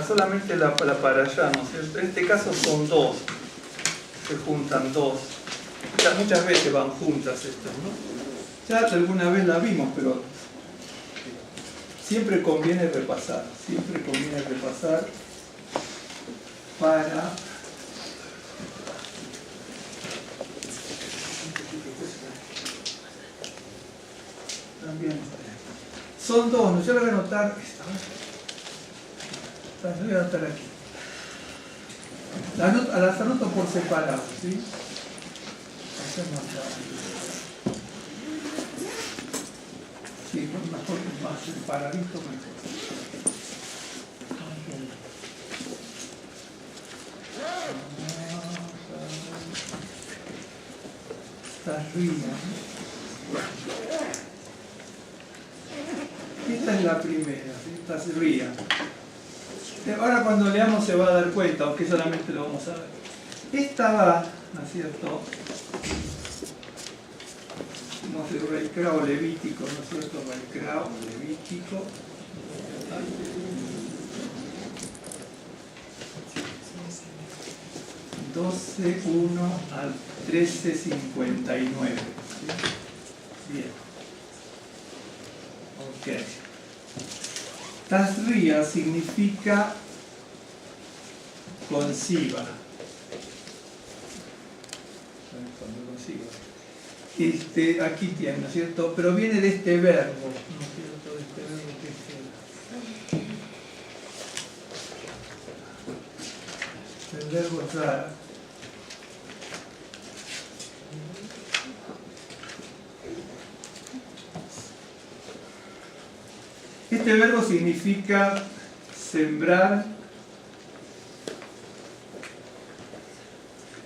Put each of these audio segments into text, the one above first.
solamente la para allá, ¿no es cierto? En este caso son dos, se juntan dos. Muchas veces van juntas estas, ¿no? Ya alguna vez la vimos, pero siempre conviene repasar para también son dos, ¿no? Yo lo voy a anotar esta. Lo voy a anotar aquí. Las anoto por separado, ¿sí? Hacemos sí, mejor, más separadito mejor. Tasría. Esta es la primera, ¿sí? Tasría. Ahora cuando leamos se va a dar cuenta, aunque solamente lo vamos a ver. Esta va, ¿no es cierto? No sé, Reicrao levítico, ¿no es cierto? Reicrao levítico. 12.1 al 13.59. Bien. Ok. Tasría significa conciba. Aquí tiene, ¿no es cierto? Pero viene de este verbo, ¿no es cierto? De este verbo que es el verbo zara. Este verbo significa sembrar.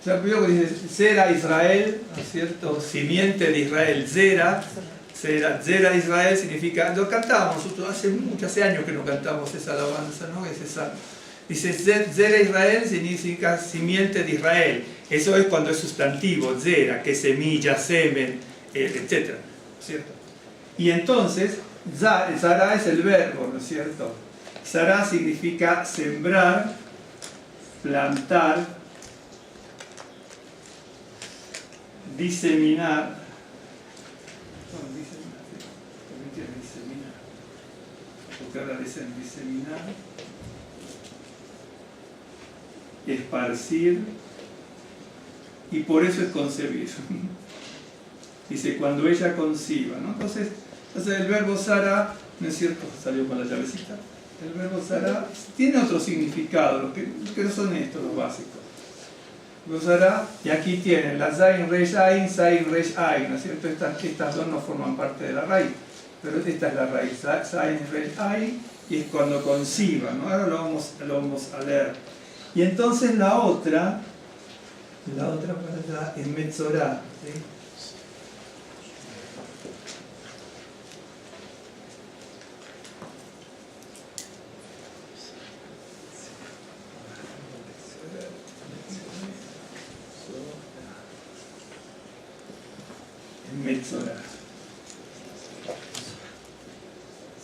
Ya primero que dice Zera Israel, ¿no es cierto? Simiente de Israel, Zera Israel significa, lo cantábamos nosotros hace años que no cantamos esa alabanza, ¿no? Es esa, dice Zera Israel significa simiente de Israel. Eso es cuando es sustantivo, Zera, que es semilla, semen, etc. ¿Cierto? Y entonces, Zara es el verbo, ¿no es cierto? Zara significa sembrar, plantar, diseminar, porque ahora dicen diseminar, esparcir, y por eso es concebir. Dice, cuando ella conciba, ¿no? Entonces el verbo Zara, ¿no es cierto? Salió con la llavecita. El verbo Zara tiene otro significado, lo que no son estos los básicos. Y aquí tienen la Zain Resh Ain, Zain Resh Ain, ¿no es cierto? Estas dos no forman parte de la raíz, pero esta es la raíz, Zain Resh Ain, y es cuando conciba, ¿no? Ahora lo vamos a leer. Y entonces la otra para allá es Metzorá, ¿sí? Metzorá.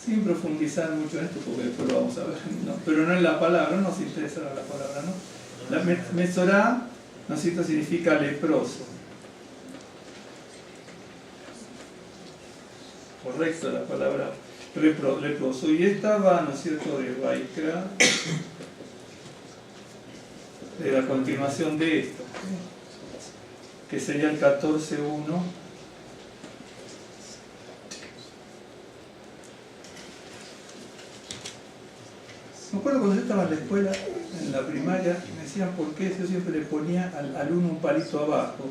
Sin profundizar mucho en esto, porque después lo vamos a ver, ¿no? Pero no en la palabra, no nos interesa la palabra, ¿no? La Metzorá, ¿no es cierto?, significa leproso. Correcto la palabra leproso. Y esta va, ¿no es cierto?, de Vaikra, de la continuación de esto, que sería el 14.1. Me acuerdo cuando yo estaba en la escuela, en la primaria, me decían por qué yo siempre le ponía al alumno un palito abajo.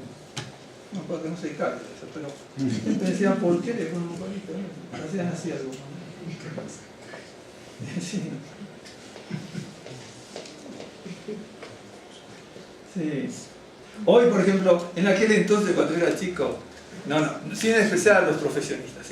No, para que no se caiga eso, pero me decían por qué le ponen un palito, ¿no? Hacían así algo. Sí. Sí. Hoy, por ejemplo, en aquel entonces cuando yo era chico, sin despreciar a los profesionistas,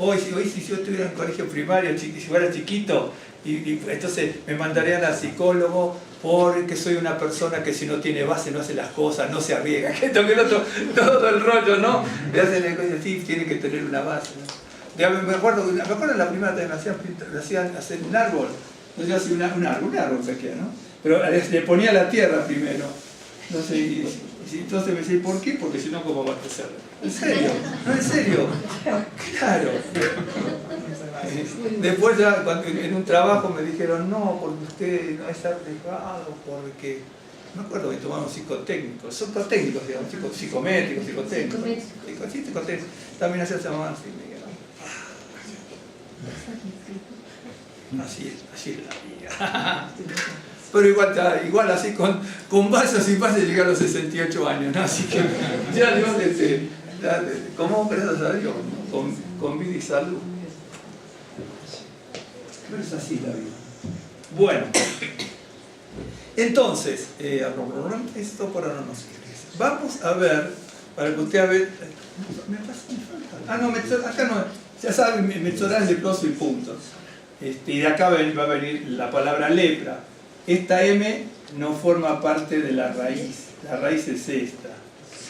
Hoy si yo estuviera en colegio primario, si fuera chiquito, y entonces me mandarían al psicólogo porque soy una persona que si no tiene base no hace las cosas, no se arriesga, que esto, que el otro, todo el rollo, ¿no? Le hacen el coño, sí, tiene que tener una base, ¿no? Me acuerdo en la primera me hacían hacer un árbol, Entonces yo hacía un árbol pequeño, ¿no? Pero le ponía la tierra primero. Entonces me decía, ¿por qué? Porque si no, ¿cómo va a crecer? ¿En serio? ¿No, en serio? Claro. Después ya en un trabajo me dijeron, no, porque usted no está preparado, porque... No me acuerdo que tomamos psicotécnicos, digamos, psicométricos, psicotécnicos. También hacía esa mamá así, así es la vida. Pero igual así con vasos y pases llegué a los 68 años, ¿no? Así que ya digo, ¿cómo gracias a Dios? Con vida y salud. Pero es así la vida. Bueno, entonces, esto por ahora no nos interesa. Vamos a ver, para que usted vea. Me falta. Ah, no, acá no. Ya saben, Metzorá es leproso y punto. Y de acá va a venir la palabra lepra. Esta M no forma parte de la raíz es esta.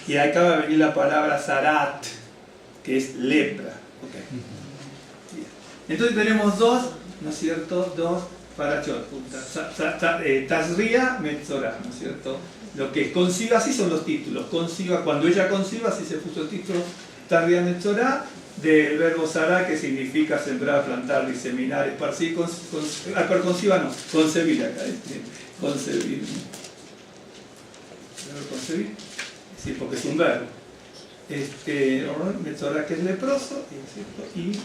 Y acá va a venir la palabra zarat, que es lepra. Okay. Entonces tenemos dos, ¿no es cierto? Dos parachot, Tazria, Metzorá, ¿no es cierto? Lo que es conciba, así son los títulos. Conciba, cuando ella conciba, así se puso el título, Tazria Metzorá, del verbo Sará, que significa sembrar, plantar, diseminar, esparcir, pero conciba no, concebir acá, concebir. ¿Concebir? Sí, porque es un verbo. Metzorá, que es leproso, y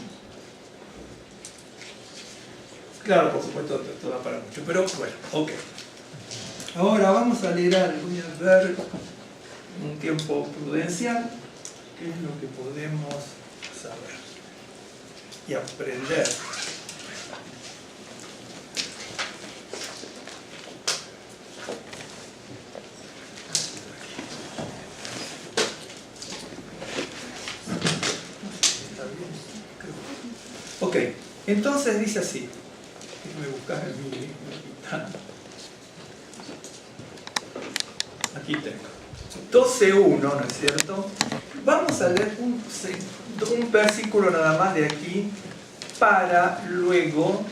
claro, por supuesto, esto da para mucho, pero bueno, ok. Ahora vamos a leer algo, voy a ver un tiempo prudencial, qué es lo que podemos saber y aprender. Ok, entonces dice así. Déjame buscar el mini. Aquí tengo. 12.1, ¿no es cierto? Vamos a leer un versículo nada más de aquí para luego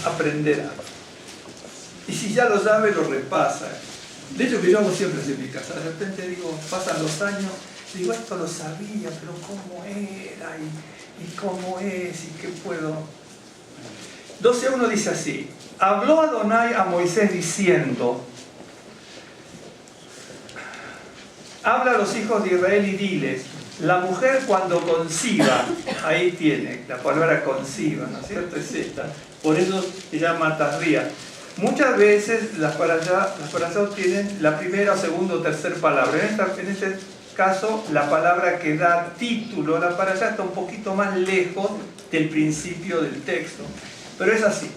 aprender algo. Y si ya lo sabe, lo repasa. De hecho, que yo hago siempre en mi casa. De repente digo, pasan los años, digo, esto lo sabía, pero ¿cómo era? ¿Y cómo es? ¿Y qué puedo? 12.1 dice así: habló Adonai a Moisés diciendo, habla a los hijos de Israel y diles, la mujer cuando conciba, ahí tiene la palabra conciba, ¿no es cierto? Es esta, por eso se llama Tazria. Muchas veces las parashot tienen la primera, segunda o tercera palabra. En este caso, la palabra que da título a la parashá está un poquito más lejos del principio del texto. Pero es así.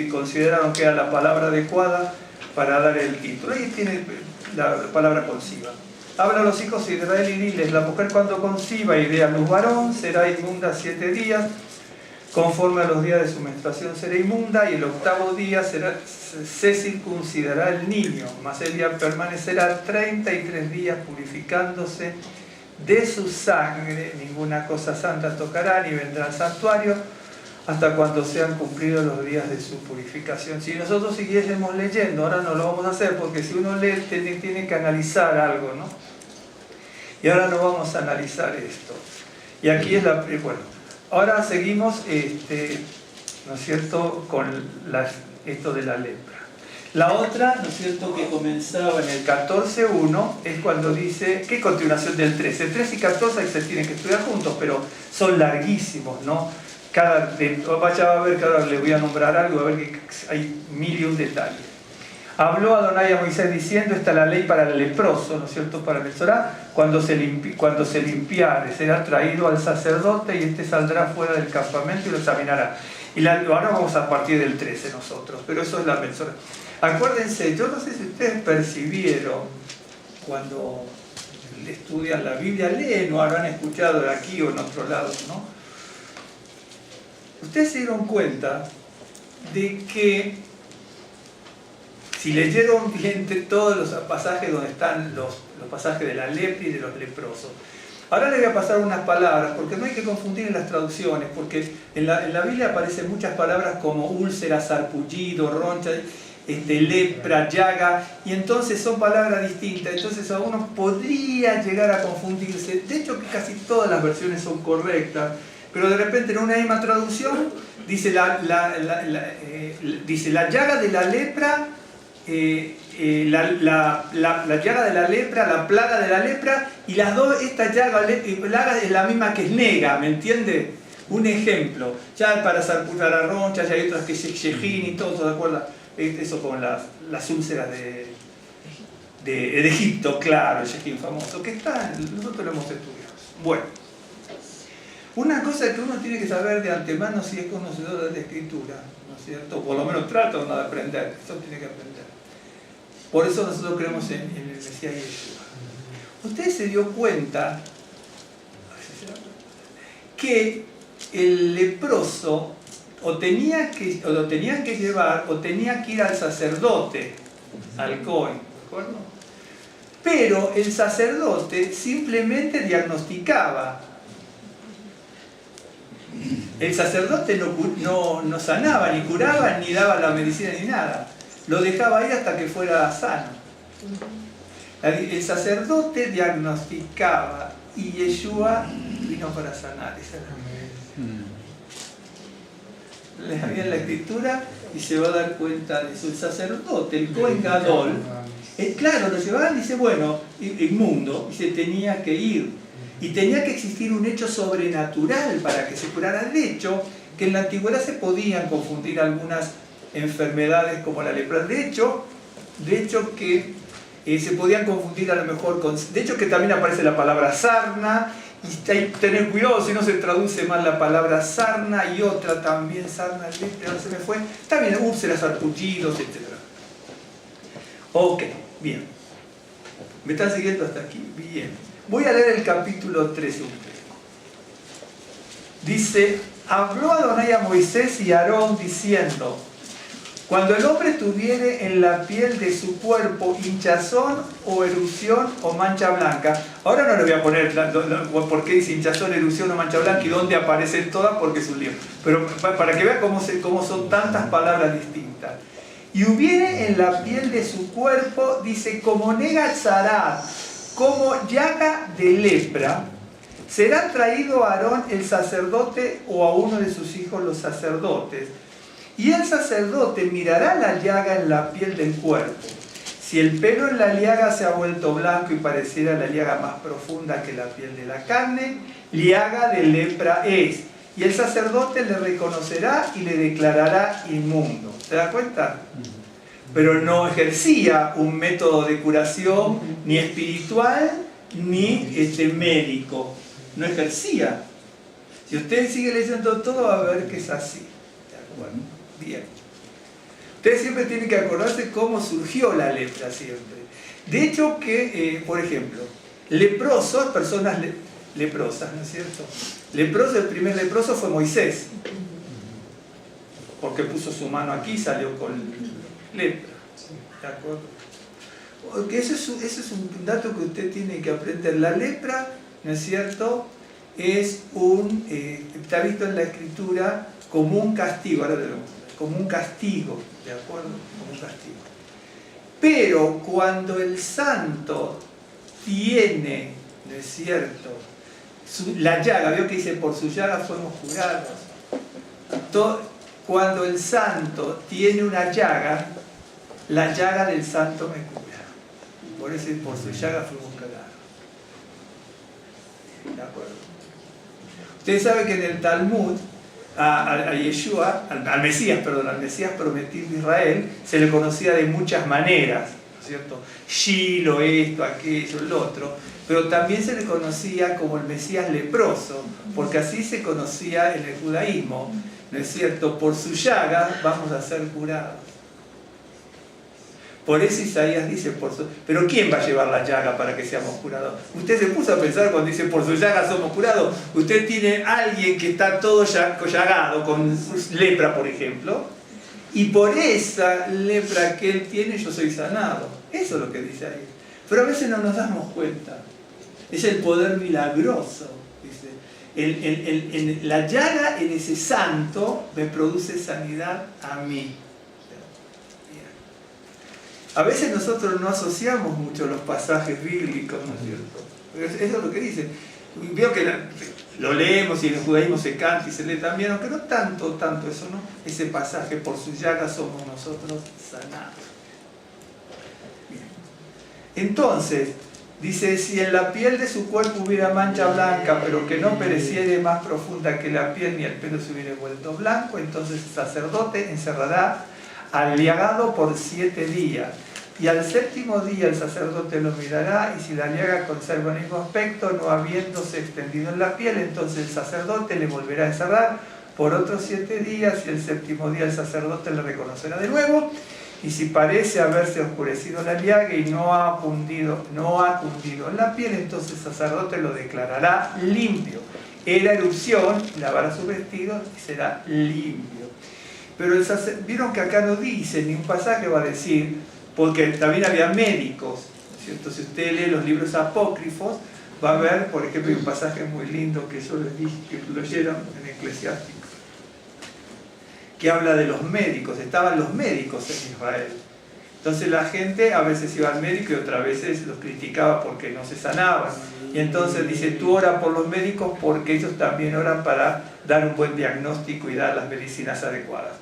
Consideraron que era la palabra adecuada para dar el título. Ahí tiene la palabra conciba. Habla a los hijos de Israel y diles, la mujer cuando conciba y dé a luz varón será inmunda 7 días. Conforme a los días de su menstruación será inmunda, y el 8º día se circuncidará el niño, mas ella permanecerá 33 días purificándose de su sangre, ninguna cosa santa tocará, ni vendrá al santuario hasta cuando sean cumplidos los días de su purificación. Si nosotros siguiésemos leyendo, ahora no lo vamos a hacer, porque si uno lee tiene que analizar algo, ¿no? Y ahora no vamos a analizar esto. Y aquí es la... bueno, ahora seguimos, ¿no es cierto?, con esto de la lepra. La otra, ¿no es cierto?, que comenzaba en el 14.1 es cuando dice, ¿qué continuación del 13? El 13 y 14 se tienen que estudiar juntos, pero son larguísimos, ¿no? Vaya a ver que ahora le voy a nombrar algo, a ver que hay 1001 detalles. Habló Adonai a Moisés diciendo, esta es la ley para el leproso, ¿no es cierto?, para Metzorá, cuando se limpiare, será traído al sacerdote y este saldrá fuera del campamento y lo examinará. Y ahora vamos a partir del 13 nosotros, pero eso es la Metzorá. Acuérdense, yo no sé si ustedes percibieron cuando estudian la Biblia, leen o habrán escuchado de aquí o en otro lado, ¿no? Ustedes se dieron cuenta de que si leyeron bien todos los pasajes donde están los pasajes de la lepra y de los leprosos. Ahora les voy a pasar unas palabras, porque no hay que confundir en las traducciones, porque En la Biblia aparecen muchas palabras como úlcera, sarpullido, roncha, lepra, llaga, y entonces son palabras distintas, entonces a uno podría llegar a confundirse. De hecho que casi todas las versiones son correctas, pero de repente en una misma traducción dice la llaga de la lepra, la llaga de la lepra, la plaga de la lepra, y las dos, esta llaga y plaga es la misma que es nega, ¿me entiende? Un ejemplo, ya para sarpullar a roncha, ya hay otras que es yejín y todo, ¿de acuerdo? Eso con las úlceras de Egipto, claro, el yejín famoso, que está, nosotros lo hemos estudiado. Bueno, una cosa que uno tiene que saber de antemano si es conocedor de la escritura, ¿no es cierto? Por lo menos trata uno de aprender, eso tiene que aprender. Por eso nosotros creemos en el Mesías Yeshua. Usted se dio cuenta que el leproso o lo tenían que llevar o tenía que ir al sacerdote, al Cohen, ¿de acuerdo? Pero el sacerdote simplemente diagnosticaba. El sacerdote no sanaba, ni curaba, ni daba la medicina, ni nada. Lo dejaba ahí hasta que fuera sano. El sacerdote diagnosticaba y Yeshua vino para sanar. Esa es la medicina. Lean la escritura y se va a dar cuenta de eso. El sacerdote, el Cohen Gadol, claro, lo llevaban y dice, bueno, inmundo, y se tenía que ir. Y tenía que existir un hecho sobrenatural para que se curara. De hecho, que en la antigüedad se podían confundir algunas enfermedades como la lepra. De hecho que se podían confundir a lo mejor con... De hecho que también aparece la palabra sarna, y hay que tener cuidado si no se traduce mal la palabra sarna, y otra también, sarna, lepra, ahora se me fue. También úlceras, sarpullidos, etc. Ok, bien. ¿Me están siguiendo hasta aquí? Bien. Voy a leer el capítulo 13. Dice, habló Adonai a Moisés y a Aarón diciendo, cuando el hombre tuviere en la piel de su cuerpo hinchazón o erupción o mancha blanca, ahora no le voy a poner por qué dice hinchazón, erupción o mancha blanca y dónde aparecen todas porque es un lío, pero para que vean cómo son tantas palabras distintas. Y hubiere en la piel de su cuerpo, dice, como nega zarat, como llaga de lepra, será traído a Aarón el sacerdote o a uno de sus hijos los sacerdotes. Y el sacerdote mirará la llaga en la piel del cuerpo. Si el pelo en la llaga se ha vuelto blanco y pareciera la llaga más profunda que la piel de la carne, llaga de lepra es. Y el sacerdote le reconocerá y le declarará inmundo. ¿Se da cuenta? Pero no ejercía un método de curación ni espiritual ni médico. No ejercía. Si usted sigue leyendo todo va a ver que es así. ¿De acuerdo? Bien. Usted siempre tiene que acordarse cómo surgió la lepra siempre. De hecho que, por ejemplo, leprosos, personas leprosas, ¿no es cierto? Leproso, el primer leproso fue Moisés. Porque puso su mano aquí y salió con lepra. ¿De acuerdo? Porque ese es un dato que usted tiene que aprender. La lepra, ¿no es cierto? Es está visto en la escritura como un castigo, ahora como un castigo, ¿de acuerdo? Como un castigo. Pero cuando el santo tiene, ¿no es cierto? La llaga, veo que dice, por su llaga fuimos curados. Cuando el santo tiene una llaga, la llaga del santo me cura. Por eso, por su llaga fuimos curados. ¿De acuerdo? Ustedes saben que en el Talmud, a Yeshua, al Mesías prometido de Israel, se le conocía de muchas maneras, ¿no es cierto? Shiloh, esto, aquello, lo otro. Pero también se le conocía como el Mesías leproso, porque así se conocía en el judaísmo, ¿no es cierto? Por su llaga vamos a ser curados. Por eso Isaías dice, pero ¿quién va a llevar la llaga para que seamos curados? Usted se puso a pensar cuando dice, por su llaga somos curados. Usted tiene a alguien que está todo llagado, con lepra, por ejemplo, y por esa lepra que él tiene, yo soy sanado. Eso es lo que dice ahí. Pero a veces no nos damos cuenta. Es el poder milagroso, dice. la llaga en ese santo me produce sanidad a mí. A veces nosotros no asociamos mucho los pasajes bíblicos, ¿no es cierto? Eso es lo que dice. Veo que lo leemos y en el judaísmo se canta y se lee también, aunque no tanto eso, ¿no? Ese pasaje, por sus llagas somos nosotros sanados. Bien. Entonces, dice, si en la piel de su cuerpo hubiera mancha blanca, pero que no pereciere más profunda que la piel, ni el pelo se hubiera vuelto blanco, entonces el sacerdote encerrará al llagado por 7 días. Y al 7º día el sacerdote lo mirará, y si la llaga conserva el mismo aspecto, no habiéndose extendido en la piel, entonces el sacerdote le volverá a encerrar por otros 7 días, y el 7º día el sacerdote le reconocerá de nuevo. Y si parece haberse oscurecido la llaga y no ha cundido en la piel, entonces el sacerdote lo declarará limpio. Era erupción, lavará sus vestidos y será limpio. Pero vieron que acá no dice, ni un pasaje va a decir, porque también había médicos, ¿cierto? Si usted lee los libros apócrifos, va a ver, por ejemplo, un pasaje muy lindo que yo les dije, que lo leyeron en Eclesiástico, que habla de los médicos. Estaban los médicos en Israel. Entonces la gente a veces iba al médico y otras veces los criticaba porque no se sanaban. Y entonces dice, tú ora por los médicos porque ellos también oran para dar un buen diagnóstico y dar las medicinas adecuadas.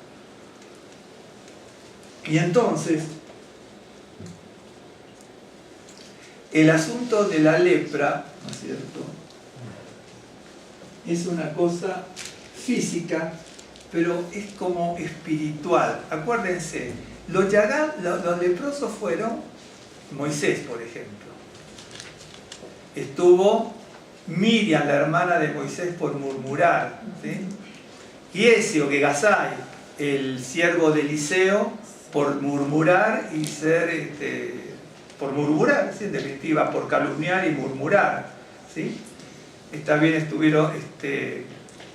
Y entonces, el asunto de la lepra, ¿no es cierto?, es una cosa física, pero es como espiritual. Acuérdense, los leprosos fueron Moisés, por ejemplo. Estuvo Miriam, la hermana de Moisés, por murmurar, ¿sí? Giezi o Gegasai, el siervo de Eliseo, por murmurar y ser, por murmurar, ¿sí? En definitiva, por calumniar y murmurar, ¿sí? También estuvieron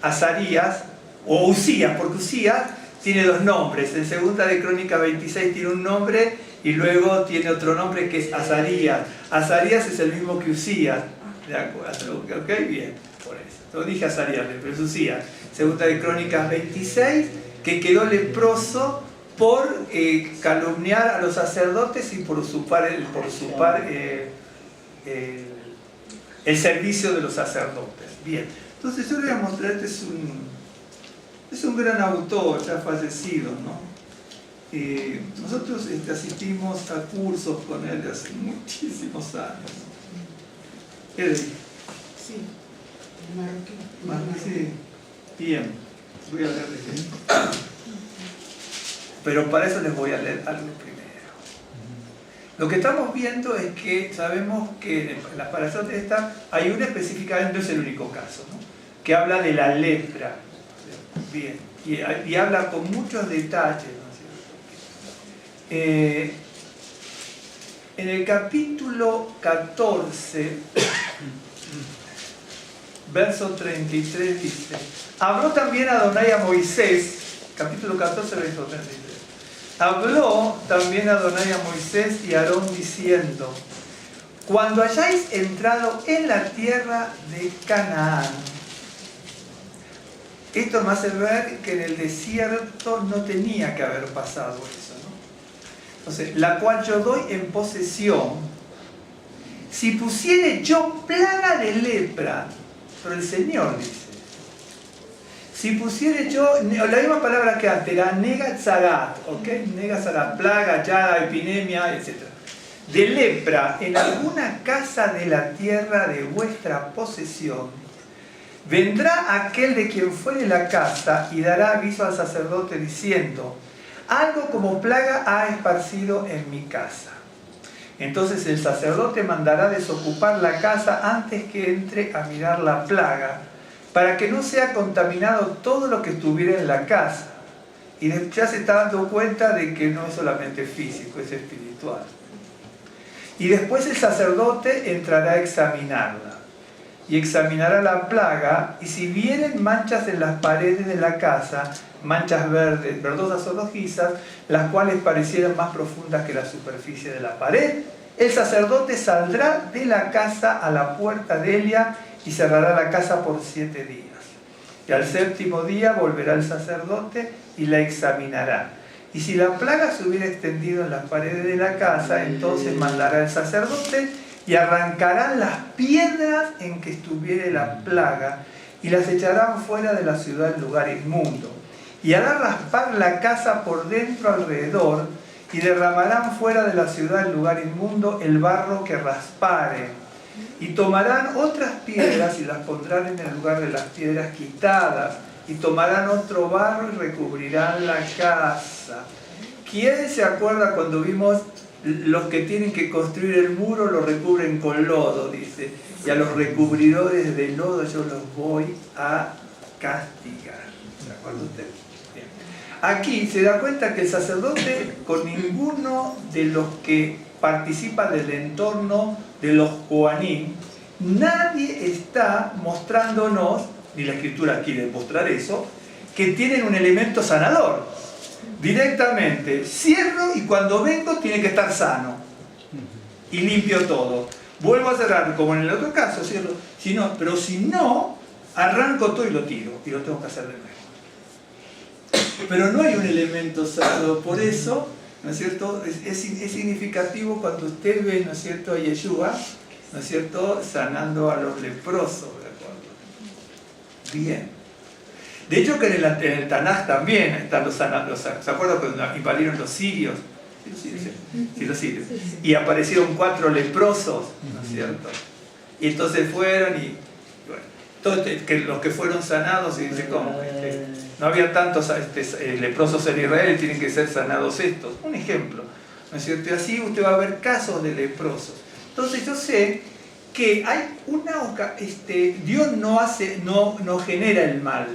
Azarías, o Usías, porque Usías tiene 2 nombres. En 2 de Crónicas 26 tiene un nombre y luego tiene otro nombre que es Azarías. Azarías es el mismo que Usías. ¿De acuerdo? ¿Ok? Bien, por eso. Lo dije Azarías, pero es Usías. 2 de Crónicas 26, que quedó leproso por calumniar a los sacerdotes y por usurpar el servicio de los sacerdotes. Bien, entonces yo le voy a mostrar, es un gran autor, ya fallecido, ¿no? Nosotros asistimos a cursos con él hace muchísimos años. ¿Qué le dije? Sí, marroquí. Sí, bien, voy a leer de él. Pero para eso les voy a leer algo primero. Lo que estamos viendo es que sabemos que en las parazotes esta hay una específicamente, no es el único caso, ¿no?, que habla de la lepra. Bien, y habla con muchos detalles, ¿no es cierto? En el capítulo 14, verso 33 dice: habló también Adonai a Moisés, capítulo 14, verso 33. Habló también Adonai a Moisés y a Aarón diciendo: cuando hayáis entrado en la tierra de Canaán. Esto me hace ver que en el desierto no tenía que haber pasado eso, ¿no? Entonces, la cual yo doy en posesión, si pusiere yo plaga de lepra, pero el Señor dice, si pusiere yo, la misma palabra que antes era negatzarat, ¿ok? Negatzarat, plaga, llaga, epidemia, etc. De lepra en alguna casa de la tierra de vuestra posesión, vendrá aquel de quien fuere la casa y dará aviso al sacerdote diciendo: algo como plaga ha esparcido en mi casa. Entonces el sacerdote mandará desocupar la casa antes que entre a mirar la plaga, para que no sea contaminado todo lo que estuviera en la casa. Y ya se está dando cuenta de que no es solamente físico, es espiritual. Y después el sacerdote entrará a examinarla. Y examinará la plaga, y si vieren manchas en las paredes de la casa, manchas verdes, verdosas o rojizas, las cuales parecieran más profundas que la superficie de la pared, el sacerdote saldrá de la casa a la puerta de ella y cerrará la casa por 7 días. Y al 7º día volverá el sacerdote y la examinará. Y si la plaga se hubiera extendido en las paredes de la casa, entonces mandará el sacerdote y arrancarán las piedras en que estuviere la plaga y las echarán fuera de la ciudad en lugar inmundo. Y hará raspar la casa por dentro alrededor y derramarán fuera de la ciudad en lugar inmundo el barro que raspare. Y tomarán otras piedras y las pondrán en el lugar de las piedras quitadas. Y tomarán otro barro y recubrirán la casa. ¿Quién se acuerda cuando vimos los que tienen que construir el muro lo recubren con lodo? Dice, y a los recubridores de lodo yo los voy a castigar. ¿Se acuerda usted? Bien. Aquí se da cuenta que el sacerdote, con ninguno de los que participa del entorno de los Kohanim, nadie está mostrándonos, ni la escritura quiere mostrar eso, que tienen un elemento sanador. Directamente cierro y cuando vengo tiene que estar sano y limpio todo. Vuelvo a cerrar como en el otro caso, cierro. Pero si no, arranco todo y lo tiro y lo tengo que hacer de nuevo. Pero no hay un elemento sanador, por eso, ¿no es cierto? Es significativo cuando usted ve, ¿no es cierto?, a Yeshua, ¿no es cierto?, sanando a los leprosos, ¿de acuerdo? Bien. De hecho que en el Tanaj también están los sanados. ¿Se acuerdan cuando invadieron los sirios? Sí, los sirios. Y aparecieron 4 leprosos, ¿no es cierto? Y entonces fueron y bueno, que los que fueron sanados, y dice, ¿cómo? No había tantos leprosos en Israel y tienen que ser sanados estos. Un ejemplo, ¿no es cierto? Y así usted va a ver casos de leprosos. Entonces yo sé que hay Dios no genera el mal,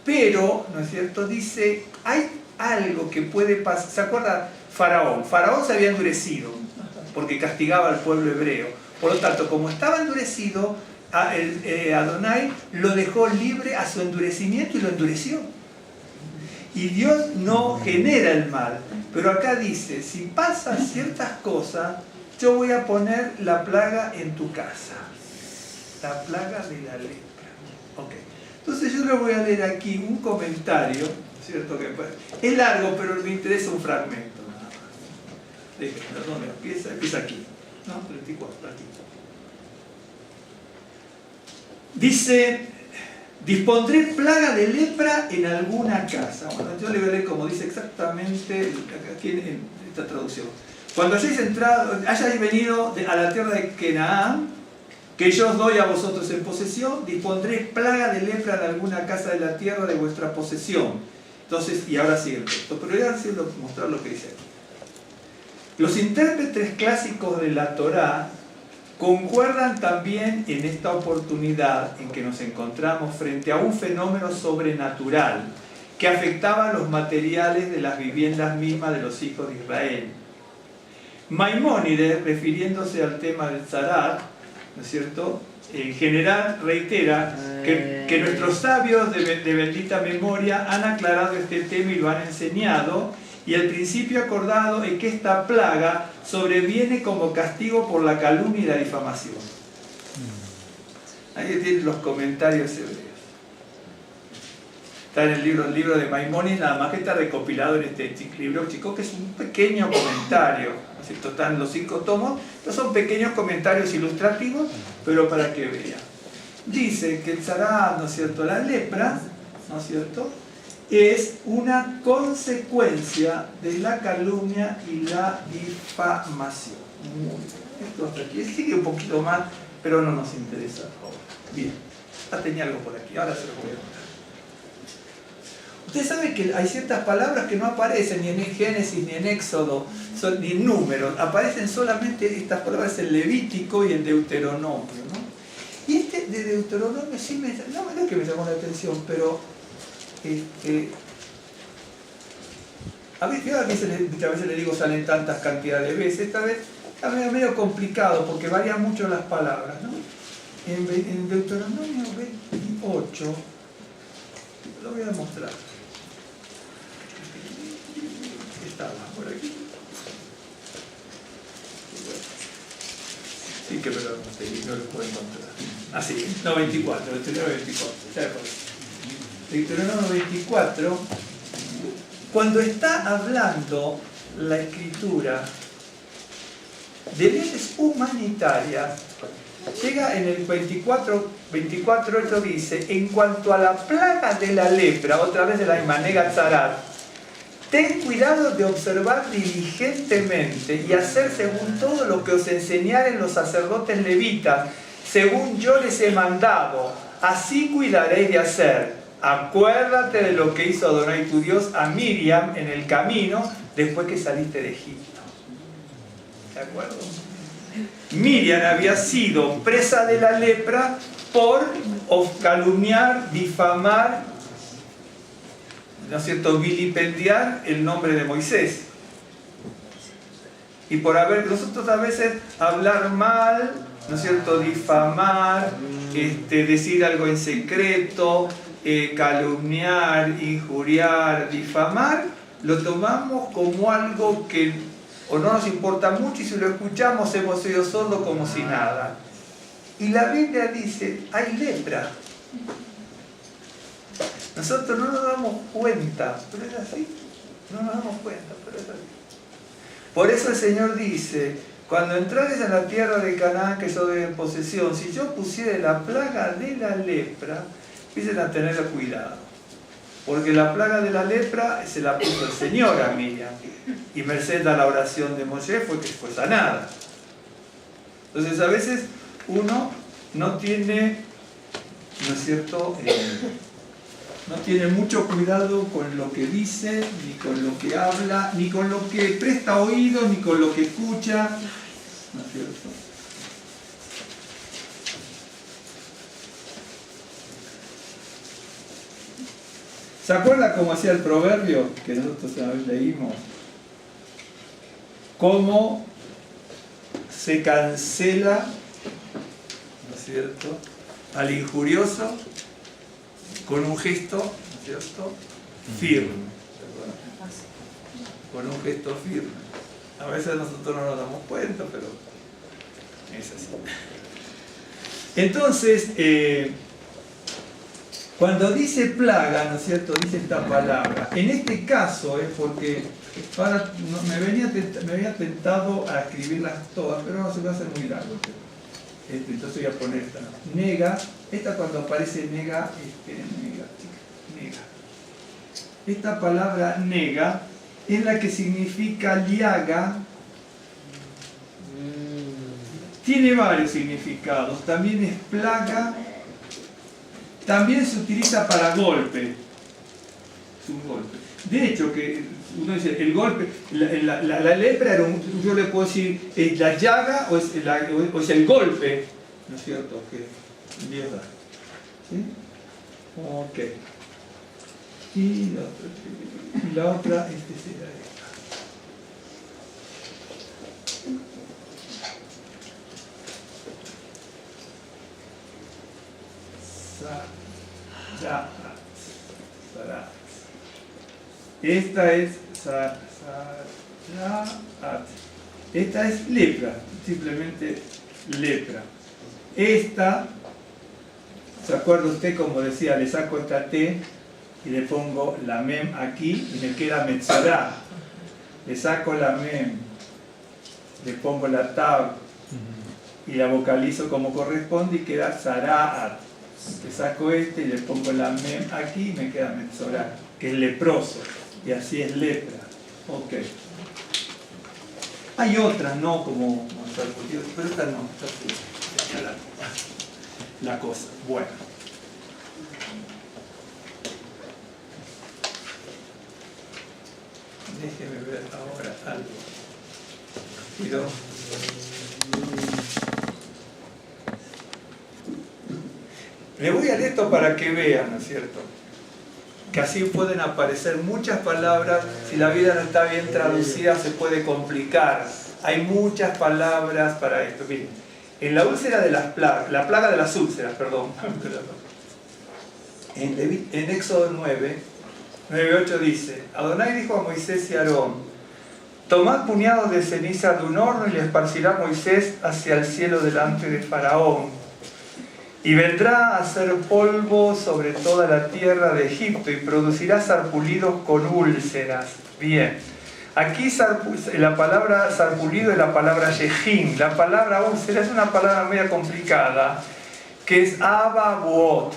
pero, ¿no es cierto?, dice, hay algo que puede pasar. ¿Se acuerda? Faraón. Faraón se había endurecido porque castigaba al pueblo hebreo. Por lo tanto, como estaba endurecido, Adonai lo dejó libre a su endurecimiento y lo endureció. Y Dios no genera el mal. Pero acá dice, si pasan ciertas cosas, yo voy a poner la plaga en tu casa. La plaga de la lepra. Ok. Entonces yo le voy a leer aquí un comentario, ¿cierto? Que es largo, pero me interesa un fragmento. ¿Dónde empieza aquí? ¿No? 34, aquí. Dice, dispondré plaga de lepra en alguna casa. Bueno, yo le voy a leer como dice exactamente aquí en esta traducción. Cuando hayáis venido a la tierra de Canaán, que yo os doy a vosotros en posesión, dispondré plaga de lepra en alguna casa de la tierra de vuestra posesión. Entonces, y ahora sigue el texto, pero voy a mostrar lo que dice aquí. Los intérpretes clásicos de la Torá concuerdan también en esta oportunidad en que nos encontramos frente a un fenómeno sobrenatural que afectaba los materiales de las viviendas mismas de los hijos de Israel. Maimónides, refiriéndose al tema del Zarat, ¿no es cierto?, en general reitera que nuestros sabios de bendita memoria han aclarado este tema y lo han enseñado, y el principio acordado es que esta plaga sobreviene como castigo por la calumnia y la difamación. Ahí tienen los comentarios hebreos. Está en el libro de Maimónides, nada más que está recopilado en este libro chico, que es un pequeño comentario, ¿no es cierto? Están los 5 tomos, no son pequeños comentarios ilustrativos, pero para que vean. Dice que el Zarat, ¿no es cierto?, la lepra, ¿no es cierto?, es una consecuencia de la calumnia y la difamación. Muy bien. Esto hasta aquí. Sigue un poquito más, pero no nos interesa ahora. Bien, ya tenía algo por aquí, ahora se lo voy a mostrar. Usted sabe que hay ciertas palabras que no aparecen ni en Génesis, ni en Éxodo, ni en Números. Aparecen solamente estas palabras en Levítico y en Deuteronomio, ¿no? Y este de Deuteronomio sí no es que me llamó la atención, pero a veces le digo salen tantas cantidades de veces. Esta vez está medio complicado porque varían mucho las palabras, ¿no? En Deuteronomio 28 lo voy a mostrar. Estaba por aquí. Sí, que perdón, no lo puedo encontrar. Así, no, 24, Deuteronomio 24. Deuteronomio 24, cuando está hablando la Escritura de leyes humanitarias, llega en el 24:8 dice, en cuanto a la plaga de la lepra, otra vez de la misma Nega Tzarat, ten cuidado de observar diligentemente y hacer según todo lo que os enseñaren los sacerdotes levitas, según yo les he mandado, así cuidaréis de hacer. Acuérdate de lo que hizo Adonai tu Dios a Miriam en el camino después que saliste de Egipto. ¿De acuerdo? Miriam había sido presa de la lepra por calumniar, difamar, ¿no es cierto?, vilipendiar el nombre de Moisés. Y por haber, nosotros a veces hablar mal, ¿no es cierto?, difamar, decir algo en secreto, calumniar, injuriar, difamar, lo tomamos como algo que o no nos importa mucho y si lo escuchamos hemos sido sordos como si nada. Y la Biblia dice, hay lepra. Nosotros no nos damos cuenta, pero es así. No nos damos cuenta, pero es así. Por eso el Señor dice, cuando entrares en la tierra de Canaán que yo doy en posesión, si yo pusiera la plaga de la lepra, empiecen a tener cuidado. Porque la plaga de la lepra se la puso el Señor a Miriam. Y merced a la oración de Moisés fue sanada. Entonces a veces uno no tiene, ¿no es cierto?, no tiene mucho cuidado con lo que dice, ni con lo que habla, ni con lo que presta oído, ni con lo que escucha, ¿no es cierto? ¿Se acuerda cómo hacía el proverbio que nosotros una vez leímos? Cómo se cancela, ¿no es cierto?, al injurioso con un gesto, ¿no es cierto?, firme. Con un gesto firme. A veces nosotros no nos damos cuenta, pero es así. Entonces, cuando dice plaga, ¿no es cierto?, dice esta palabra. En este caso es porque ahora me había tentado a escribirlas todas, pero ahora se va a hacer muy largo. Entonces voy a poner esta. Nega, esta cuando aparece nega, nega. Esta palabra nega es la que significa liaga. Tiene varios significados. También es plaga. También se utiliza para golpe. Es un golpe. De hecho, que uno dice, el golpe, la lepra, yo le puedo decir, ¿es la llaga o es el golpe? ¿No es cierto? Que Dios da. ¿Sí? Ok. Y la otra, será esta. Esta es esta es lepra, simplemente lepra. Esta, ¿se acuerda usted como decía? Le saco esta T y le pongo la mem aquí y me queda metzorá. Le saco la mem, le pongo la tab y la vocalizo como corresponde y queda zaraat. Le saco este y le pongo la mem aquí y me queda metzorá, que es leproso. Y así es lepra. Ok. Hay otras, no como pero esta no, esta sí. La cosa. Bueno. Déjeme ver ahora algo. Cuidado. Le voy a leer esto para que vean, ¿no es cierto? Que así pueden aparecer muchas palabras. Si la vida no está bien traducida se puede complicar. Hay muchas palabras para esto. Miren, en la úlcera de las plagas, la plaga de las úlceras, perdón. En Éxodo 9:8 dice, Adonai dijo a Moisés y a Aarón, tomad puñados de ceniza de un horno y le esparcirá Moisés hacia el cielo delante de Faraón. Y vendrá a hacer polvo sobre toda la tierra de Egipto y producirá sarpullidos con úlceras. Bien, aquí la palabra sarpullido es la palabra yejim. La palabra úlcera es una palabra media complicada, que es ababuot.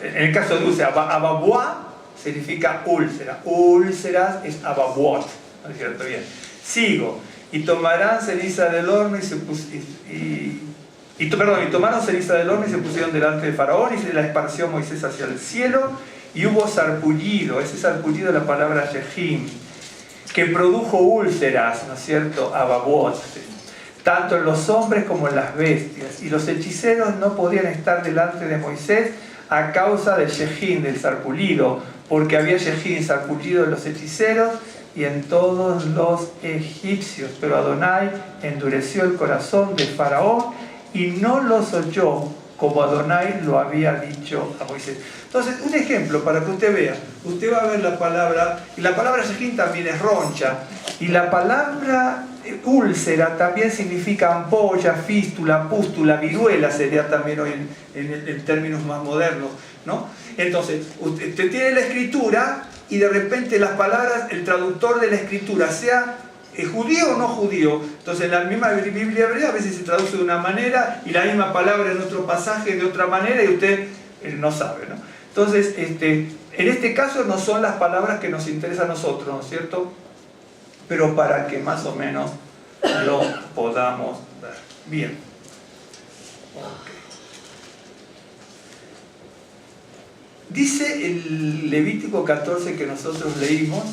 En el caso de úlcera, ababuá significa úlcera. Úlceras es ababuot. ¿No es cierto? Bien. Sigo. Y tomarán ceniza del horno tomaron ceniza del horno y se pusieron delante de Faraón y se la esparció Moisés hacia el cielo y hubo sarpullido. Ese sarpullido es la palabra yejim, que produjo úlceras, ¿no es cierto? Ababuot. Tanto en los hombres como en las bestias. Y los hechiceros no podían estar delante de Moisés a causa del yejim, del sarpullido, porque había yejim, sarpullido en los hechiceros y en todos los egipcios. Pero Adonai endureció el corazón de Faraón y no los oyó como Adonai lo había dicho a Moisés. Entonces, un ejemplo para que usted vea. Usted va a ver la palabra, y la palabra yejim también es roncha, y la palabra úlcera también significa ampolla, fístula, pústula, viruela sería también hoy en términos más modernos, ¿no? Entonces, usted tiene la escritura y de repente las palabras, el traductor de la escritura, sea judío o no judío, entonces en la misma Biblia hebrea a veces se traduce de una manera y la misma palabra en otro pasaje de otra manera y usted no sabe, ¿no? Entonces, en este caso no son las palabras que nos interesan a nosotros, ¿no es cierto? Pero para que más o menos lo podamos ver. Bien. Okay. Dice el Levítico 14 que nosotros leímos,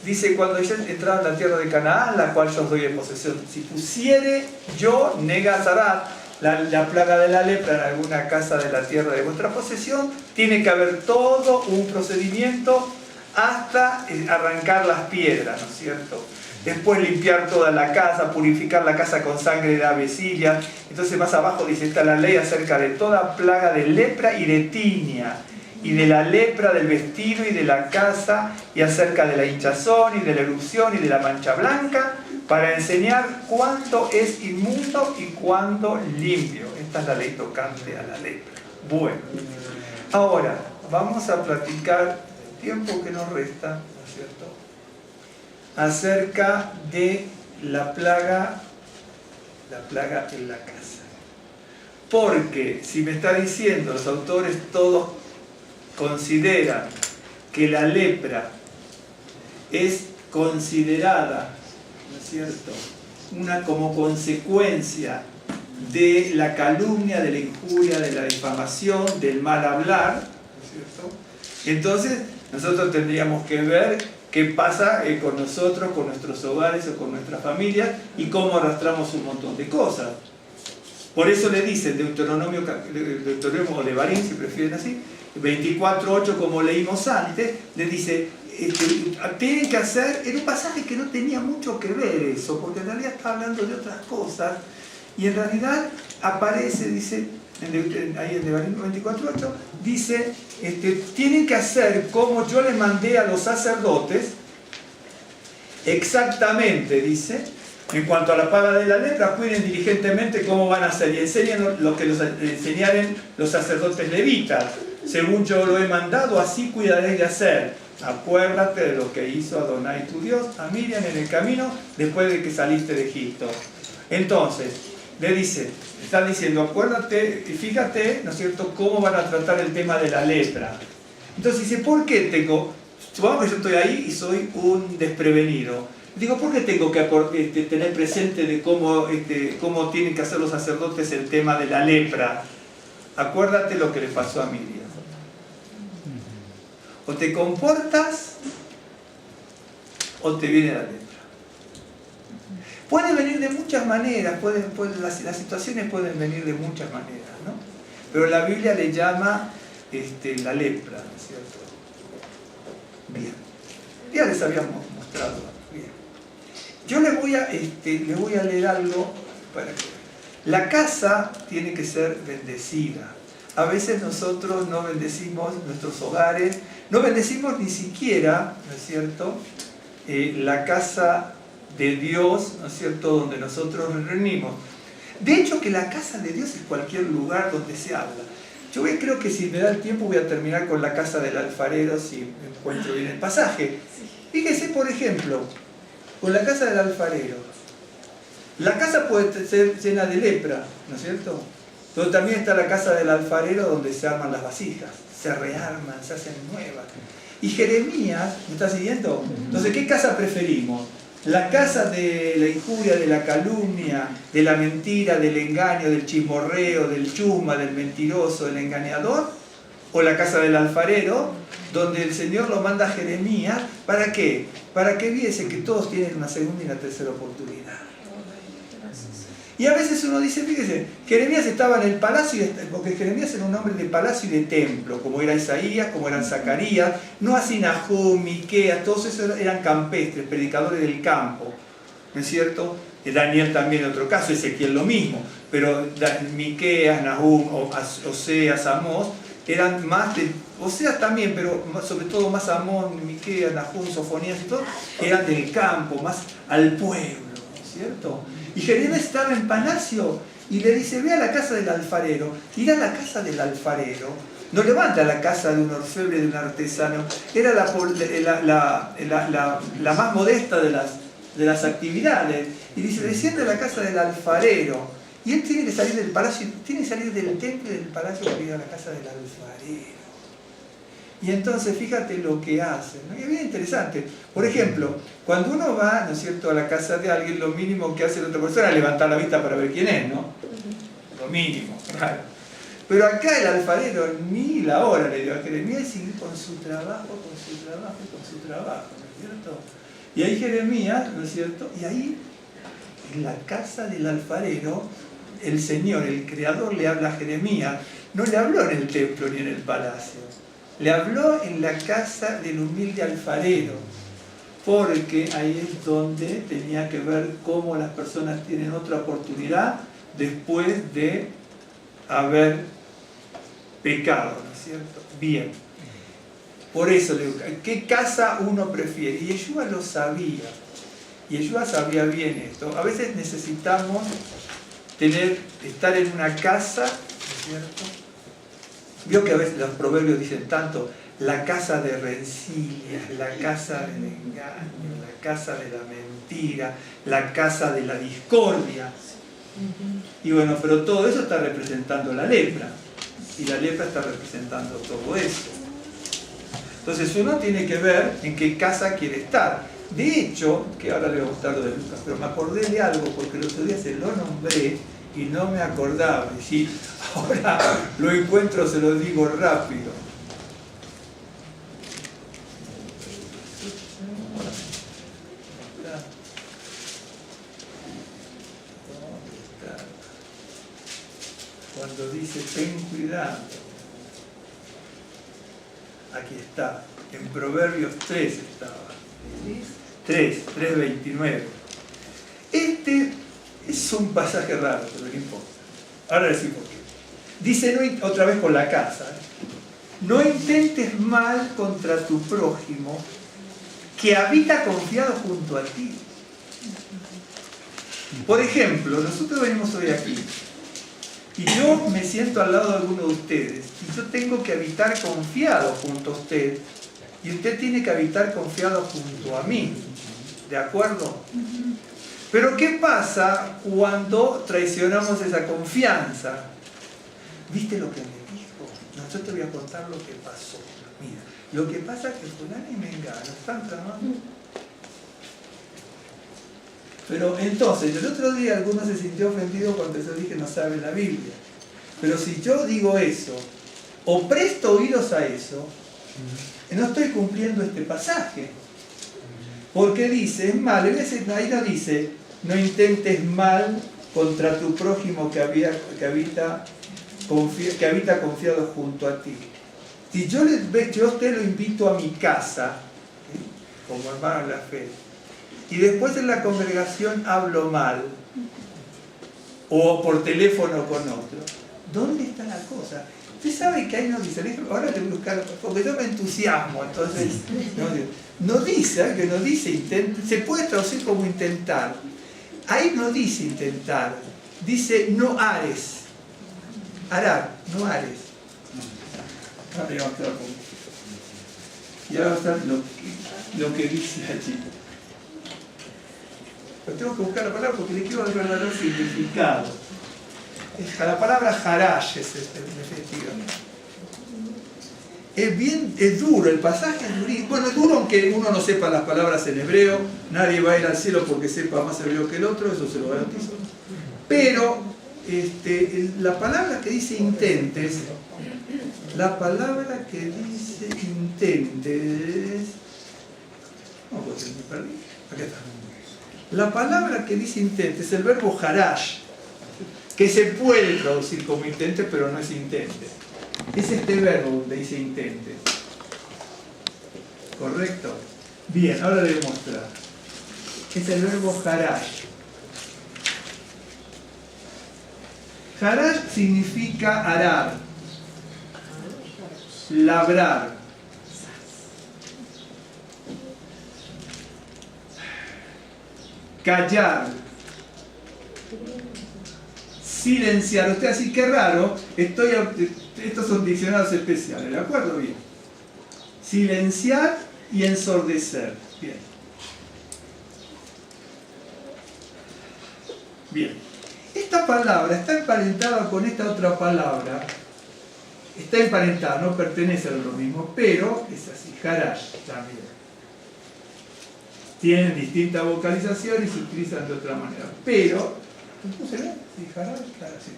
dice, cuando ellos entraron a la tierra de Canaán, la cual yo os doy en posesión, si pusiere yo negazarat, la plaga de la lepra en alguna casa de la tierra de vuestra posesión, tiene que haber todo un procedimiento hasta arrancar las piedras, ¿no es cierto? Después limpiar toda la casa, purificar la casa con sangre de avecilla. Entonces más abajo dice, está la ley acerca de toda plaga de lepra y de tiña, y de la lepra del vestido y de la casa, y acerca de la hinchazón y de la erupción y de la mancha blanca, para enseñar cuánto es inmundo y cuánto limpio. Esta es la ley tocante a la lepra. Bueno, ahora vamos a platicar el tiempo que nos resta, ¿no es cierto?, acerca de la plaga en la casa. Porque si me está diciendo, los autores todos consideran que la lepra es considerada, ¿no es cierto?, como consecuencia de la calumnia, de la injuria, de la difamación, del mal hablar, ¿no es cierto? Entonces nosotros tendríamos que ver qué pasa con nosotros, con nuestros hogares o con nuestras familias y cómo arrastramos un montón de cosas. Por eso le dicen Deuteronomio o Devarim, si prefieren así, 24:8, como leímos antes, le dice, tienen que hacer, en un pasaje que no tenía mucho que ver eso, porque en realidad está hablando de otras cosas, y en realidad aparece, dice, ahí en Devarim 24:8, dice, tienen que hacer como yo les mandé a los sacerdotes, exactamente, dice, en cuanto a la paga de la lepra, cuiden diligentemente cómo van a hacer y enseñen lo que enseñaren los sacerdotes levitas. Según yo lo he mandado, así cuidaréis de hacer. Acuérdate de lo que hizo Adonai tu Dios a Miriam en el camino después de que saliste de Egipto. Entonces, le dice, está diciendo, acuérdate y fíjate, ¿no es cierto?, cómo van a tratar el tema de la lepra. Entonces dice, ¿por qué tengo? Supongamos que yo estoy ahí y soy un desprevenido. Digo, ¿por qué tengo que tener presente de cómo tienen que hacer los sacerdotes el tema de la lepra? Acuérdate lo que le pasó a Miriam. O te comportas o te viene la lepra. Puede venir de muchas maneras, las situaciones pueden venir de muchas maneras, ¿no? Pero la Biblia le llama la lepra, ¿no es cierto? Bien. Ya les habíamos mostrado. Bien. Yo les voy a leer algo para que vean. La casa tiene que ser bendecida. A veces nosotros no bendecimos nuestros hogares, no bendecimos ni siquiera, ¿no es cierto?, la casa de Dios, ¿no es cierto?, donde nosotros nos reunimos. De hecho, que la casa de Dios es cualquier lugar donde se habla. Yo creo que si me da el tiempo voy a terminar con la casa del alfarero, si encuentro bien el pasaje. Fíjese, por ejemplo, con la casa del alfarero. La casa puede ser llena de lepra, ¿no es cierto? Pero también está la casa del alfarero donde se arman las vasijas, se rearman, se hacen nuevas. Y Jeremías, ¿me está siguiendo? Entonces, ¿qué casa preferimos? ¿La casa de la injuria, de la calumnia, de la mentira, del engaño, del chismorreo, del chusma, del mentiroso, del engañador? ¿O la casa del alfarero, donde el Señor lo manda a Jeremías? ¿Para qué? Para que viese que todos tienen una segunda y una tercera oportunidad. Y a veces uno dice, fíjese, Jeremías estaba en el palacio, porque Jeremías era un hombre de palacio y de templo, como era Isaías, como eran Zacarías, no así Nahum, Miqueas, todos esos eran campestres, predicadores del campo, ¿no es cierto? Daniel también en otro caso, Ezequiel lo mismo, pero Miqueas, Nahum, Oseas, Amós, eran más de, Oseas también, pero sobre todo más Amós, Miqueas, Nahum, Sofonías y todo, eran del campo, más al pueblo, ¿no es cierto? Y Jeremías estaba en palacio y le dice, ve a la casa del alfarero. Ir a la casa del alfarero no levanta la casa de un orfebre, de un artesano. Era la más modesta de las actividades. Y dice, desciende a la casa del alfarero. Y él tiene que salir del palacio, tiene que salir del templo y del palacio para ir a la casa del alfarero. Y entonces fíjate lo que hacen, ¿no? Y es bien interesante. Por ejemplo, cuando uno va, ¿no es cierto?, a la casa de alguien, lo mínimo que hace la otra persona es levantar la vista para ver quién es, ¿no? Lo mínimo, claro. Pero acá el alfarero ni la hora le dio a Jeremías, seguir con su trabajo, ¿no es cierto? Y ahí Jeremías, ¿no es cierto? Y ahí, en la casa del alfarero, el Señor, el Creador, le habla a Jeremías. No le habló en el templo ni en el palacio. Le habló en la casa del humilde alfarero, porque ahí es donde tenía que ver cómo las personas tienen otra oportunidad después de haber pecado, ¿no es cierto? Bien. Por eso le digo, ¿qué casa uno prefiere? Y Yeshua lo sabía. Y Yeshua sabía bien esto. A veces necesitamos estar en una casa, ¿no es cierto? Vio que a veces los proverbios dicen tanto, la casa de rencillas, la casa del engaño, la casa de la mentira, la casa de la discordia. Y bueno, pero todo eso está representando la lepra. Y la lepra está representando todo eso. Entonces uno tiene que ver en qué casa quiere estar. De hecho, que ahora le voy a gustar lo de Lucas, pero me acordé de algo porque el otro día se lo nombré y no me acordaba. Y si ahora lo encuentro, se lo digo rápido. Cuando dice, ten cuidado. Aquí está. En Proverbios 3 estaba. 3:29. Este es un pasaje raro, pero no importa. Ahora decimos por qué. Dice, otra vez con la casa, no intentes mal contra tu prójimo, que habita confiado junto a ti. Por ejemplo, nosotros venimos hoy aquí, y yo me siento al lado de alguno de ustedes, y yo tengo que habitar confiado junto a usted, y usted tiene que habitar confiado junto a mí. ¿De acuerdo? Pero ¿qué pasa cuando traicionamos esa confianza? ¿Viste lo que me dijo? No, yo te voy a contar lo que pasó. Mira, lo que pasa es que fulano y mengano están tramando. Pero entonces, el otro día alguno se sintió ofendido cuando yo dije no sabe la Biblia. Pero si yo digo eso, o presto oídos a eso, no estoy cumpliendo este pasaje. Porque dice, es mal, ahí no dice, no intentes mal contra tu prójimo que habita confiado junto a ti. Si yo te lo invito a mi casa, ¿sí?, como hermano en la fe, y después en la congregación hablo mal, o por teléfono con otro, ¿dónde está la cosa? Usted sabe que ahí no dice, ahora le voy a buscar, porque yo me entusiasmo, entonces, no dice, que no dice se puede traducir como intentar. Ahí no dice intentar, dice no hares. Arar, no hares. Ahora ya va a estar y ahora va a estar lo que dice allí. Pero tengo que buscar la palabra porque le quiero dar el verdadero significado. La palabra harash es efectivamente. Es duro, el pasaje es durísimo. Bueno, es duro aunque uno no sepa las palabras en hebreo. Nadie va a ir al cielo porque sepa más hebreo que el otro, eso se lo garantizo. Pero la palabra que dice intentes, no, pues me perdí. Aquí está. La palabra que dice intentes es el verbo harash, que se puede traducir como intentes, pero no es intentes. Es este verbo donde dice intentes. ¿Correcto? Bien, ahora le voy a mostrar. Es el verbo harash. Harash significa arar, labrar. Callar, silenciar. Usted así, qué raro, estos son diccionarios especiales, ¿de acuerdo? Bien. Silenciar y ensordecer. Bien. Bien. Esta palabra está emparentada con esta otra palabra. Está emparentada, no pertenece a lo mismo, pero es así, harash también. Tienen distintas vocalizaciones y se utilizan de otra manera. Pero, ¿cómo se ve? Sí, harash, claro, sí.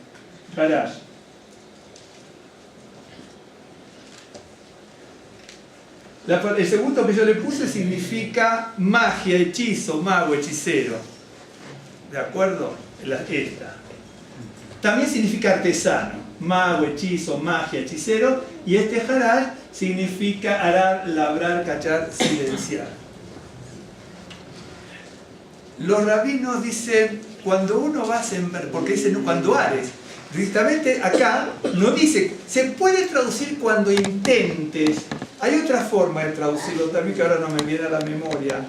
Harash. El segundo que yo le puse significa magia, hechizo, mago, hechicero. ¿De acuerdo? Esta. También significa artesano. Mago, hechizo, magia, hechicero. Y este harash significa arar, labrar, callar, silenciar. Los rabinos dicen, cuando uno va a sembrar, porque dicen cuando ares, directamente acá no dice, se puede traducir cuando intentes. Hay otra forma de traducirlo también que ahora no me viene a la memoria.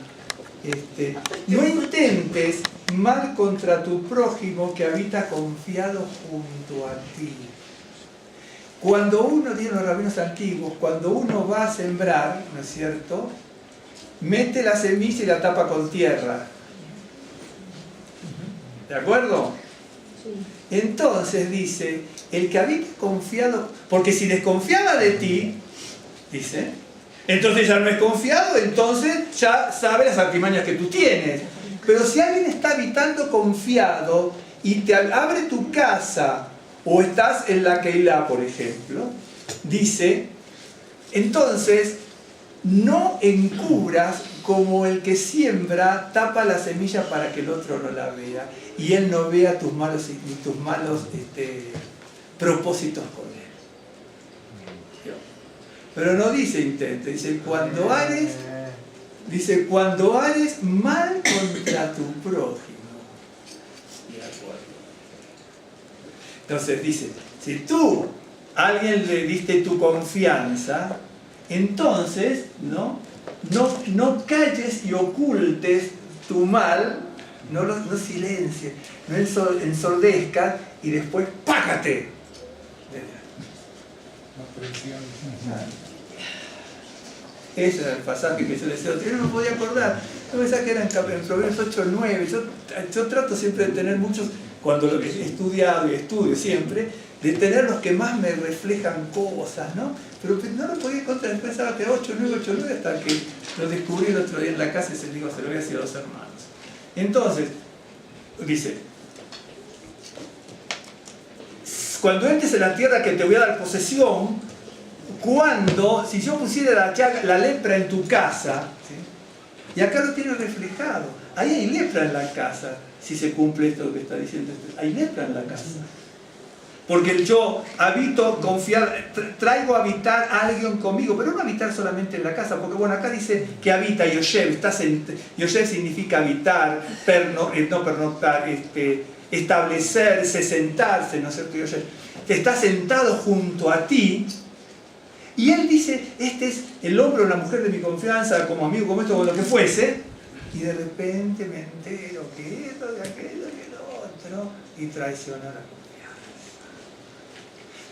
No intentes mal contra tu prójimo que habita confiado junto a ti. Cuando uno, dicen los rabinos antiguos, cuando uno va a sembrar, ¿no es cierto?, mete la semilla y la tapa con tierra. ¿De acuerdo? Sí. Entonces dice, el que habita confiado, porque si desconfiaba de ti, dice, entonces ya no es confiado, entonces ya sabe las artimañas que tú tienes. Pero si alguien está habitando confiado y te abre tu casa, o estás en la Keilah, por ejemplo, dice, entonces no encubras como el que siembra tapa la semilla para que el otro no la vea y él no vea tus malos propósitos con él. Pero no dice intente, dice cuando ares mal contra tu prójimo. De acuerdo. Entonces dice, si tú a alguien le diste tu confianza, entonces no calles y ocultes tu mal, no silencies, no ensordezcas y después ¡págate! Ese era el pasaje que yo decía, yo no me podía acordar, yo pensaba que era en Proverbios 8 o 9, yo trato siempre de tener muchos, cuando lo que he estudiado y estudio siempre, de tener los que más me reflejan cosas, ¿no? Pero no lo podía encontrar, pensaba que era 8 o 9, hasta que lo descubrí el otro día en la casa y se lo voy a decir a los hermanos. Entonces, dice, cuando entres en la tierra que te voy a dar posesión, si yo pusiera la lepra en tu casa, ¿sí? Y acá lo tiene reflejado, ahí hay lepra en la casa, si se cumple esto que está diciendo, hay lepra en la casa. Porque yo habito, traigo a habitar a alguien conmigo, pero no habitar solamente en la casa, porque bueno, acá dice que habita Yoshev, Yoshev significa habitar, pernoctar, establecerse, sentarse, ¿no es cierto? Yoshev está sentado junto a ti, Y él dice, este es el hombre o la mujer de mi confianza, como amigo, como esto, o lo que fuese. Y de repente me entero que esto, que aquello, que lo otro, y traicionó la confianza.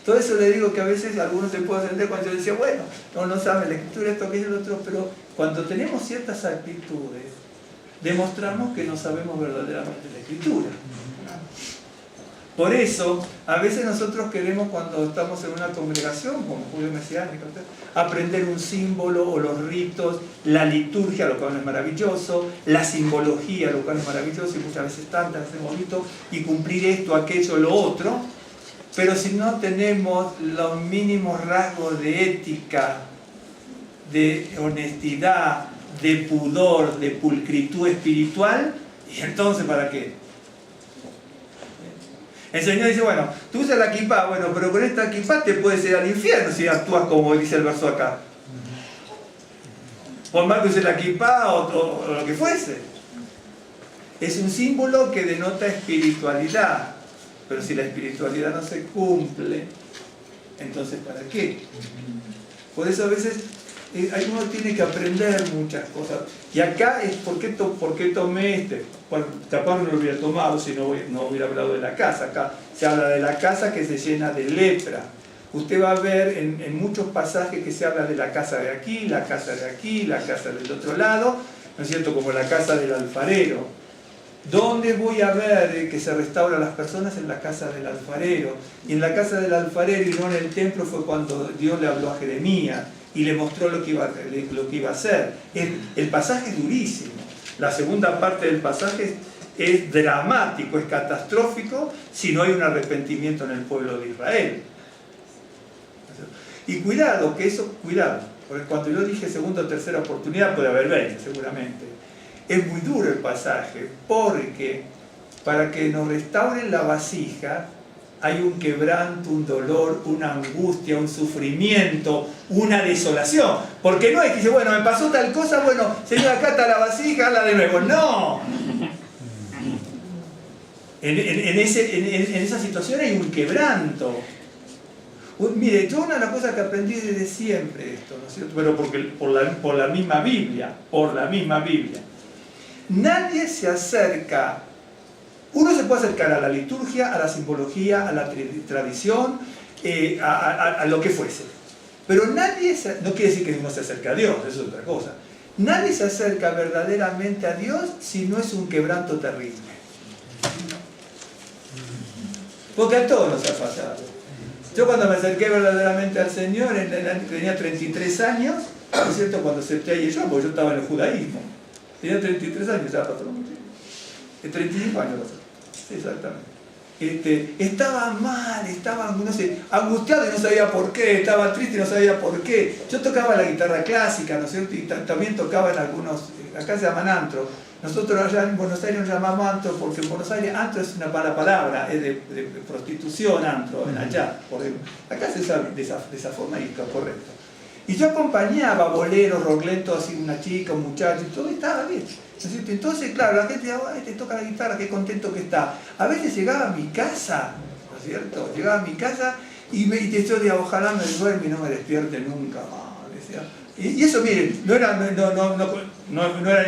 Todo eso le digo que a veces algunos se pueden entender cuando yo decía, bueno, no sabe la escritura, esto, aquello, lo otro, pero cuando tenemos ciertas actitudes, demostramos que no sabemos verdaderamente la escritura. Por eso, a veces nosotros queremos, cuando estamos en una congregación, como judío mesiánico, aprender un símbolo o los ritos, la liturgia, lo cual es maravilloso, la simbología, lo cual es maravilloso, y muchas veces tantas hemos visto, y cumplir esto, aquello, lo otro. Pero si no tenemos los mínimos rasgos de ética, de honestidad, de pudor, de pulcritud espiritual, ¿y entonces para qué? El Señor dice, bueno, tú usas la kipá, bueno, pero con esta kipá te puedes ir al infierno si actúas como dice el verso acá. Por más que uses la kipá o lo que fuese. Es un símbolo que denota espiritualidad, pero si la espiritualidad no se cumple, entonces ¿para qué? Por eso a veces uno tiene que aprender muchas cosas. Y acá es ¿por qué tomé este? Bueno, capaz no lo hubiera tomado si no hubiera hablado de la casa. Acá se habla de la casa que se llena de lepra. Usted va a ver en muchos pasajes que se habla de la casa de aquí, la casa de aquí, la casa del otro lado, ¿no es cierto? Como la casa del alfarero. ¿Dónde voy a ver que se restauran las personas? En la casa del alfarero. Y en la casa del alfarero y no en el templo fue cuando Dios le habló a Jeremías y le mostró lo que iba a hacer. El pasaje es durísimo. La segunda parte del pasaje es dramático, es catastrófico si no hay un arrepentimiento en el pueblo de Israel. Y cuidado, porque cuando yo dije segunda o tercera oportunidad puede haber 20 seguramente. Es muy duro el pasaje, porque para que nos restauren la vasija hay un quebranto, un dolor, una angustia, un sufrimiento, una desolación. Porque no es que dice, bueno, me pasó tal cosa, bueno, Señor, acá está la vasija, hazla de nuevo. No. En esa situación hay un quebranto. Mire, yo una de las cosas que aprendí desde siempre esto, ¿no es cierto? Pero por la misma Biblia, nadie se acerca. Uno se puede acercar a la liturgia, a la simbología, a la tradición, a lo que fuese. Pero nadie, no quiere decir que uno se acerque a Dios, eso es otra cosa. Nadie se acerca verdaderamente a Dios si no es un quebranto terrible. Porque a todos nos ha pasado. Yo cuando me acerqué verdaderamente al Señor, tenía 33 años, ¿no es cierto? Cuando acepté a Yeshua, porque yo estaba en el judaísmo. Tenía 33 años, ya pasó mucho. 35 años pasó. Exactamente. Estaba mal, estaba, no sé, angustiado y no sabía por qué, estaba triste y no sabía por qué. Yo tocaba la guitarra clásica, ¿no es cierto? Y también tocaba en algunos, acá se llaman antro. Nosotros allá en Buenos Aires nos llamamos antro porque en Buenos Aires antro es una mala palabra, es de prostitución antro, allá. Acá se sabe de esa forma y está correcto. Y yo acompañaba boleros, rogletos, así una chica, un muchacho, y todo estaba bien. Entonces, claro, la gente decía, te toca la guitarra, qué contento que está. A veces llegaba a mi casa, ¿no es cierto? Llegaba a mi casa y yo decía, ojalá me duerme y no me despierte nunca más. Decía. Y eso, miren, no era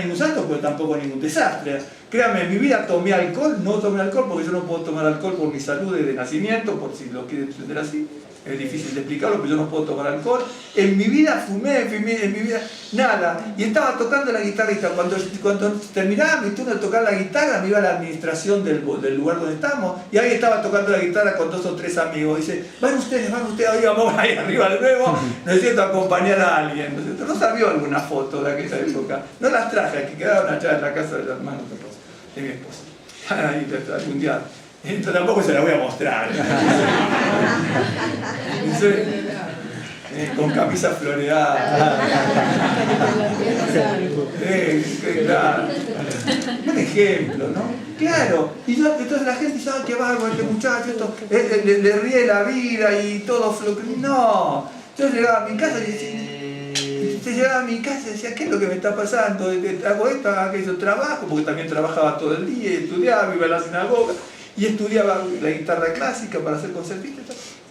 ningún santo, pero tampoco ningún desastre. Créanme, en mi vida tomé alcohol, no tomé alcohol porque yo no puedo tomar alcohol por mi salud desde nacimiento, por si lo quieren entender así. Es difícil de explicarlo, pero yo no puedo tomar alcohol. En mi vida fumé, en mi vida nada. Y estaba tocando la guitarrita. Cuando terminaba mi turno de tocar la guitarra, me iba a la administración del lugar donde estamos. Y ahí estaba tocando la guitarra con 2 o 3 amigos. Dice, van ustedes, ahí vamos ahí arriba de nuevo. ¿No es cierto? A acompañar a alguien. ¿No es cierto? No sabía alguna foto de aquella época. No las traje, aquí quedaron allá en la casa de los hermanos de mi esposa. Ahí algún día. Entonces tampoco se la voy a mostrar. Con camisa floreada. Claro. Un ejemplo, ¿no? Claro. Y entonces la gente dice, qué bárbaro este muchacho, esto, le ríe la vida y todo no. Yo llegaba a mi casa y decía, ¿qué es lo que me está pasando? Hago esto, hago aquello, trabajo, porque también trabajaba todo el día, estudiaba, iba a la sinagoga. Y estudiaba la guitarra clásica para ser concertista.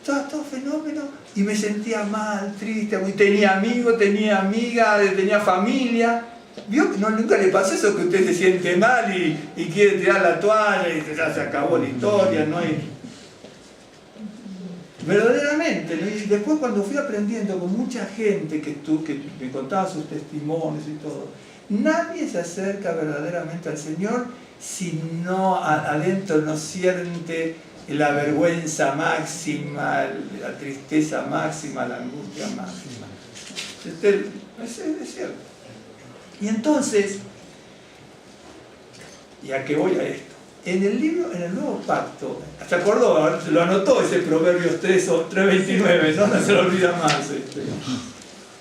estaba todo fenómeno, y me sentía mal, triste, tenía amigos, tenía amigas, tenía familia. ¿Vio que nunca le pasó eso, que usted se siente mal y quiere tirar la toalla y ya se acabó la historia? No hay... Verdaderamente, ¿no? Y después cuando fui aprendiendo con mucha gente que me contaba sus testimonios y todo, nadie se acerca verdaderamente al Señor si no adentro no siente la vergüenza máxima, la tristeza máxima, la angustia máxima. Es cierto. Y entonces, ¿y a qué voy a esto? En el Nuevo Pacto, ¿se acordó? Lo anotó ese Proverbios 3:29, ¿no? No se lo olvida más.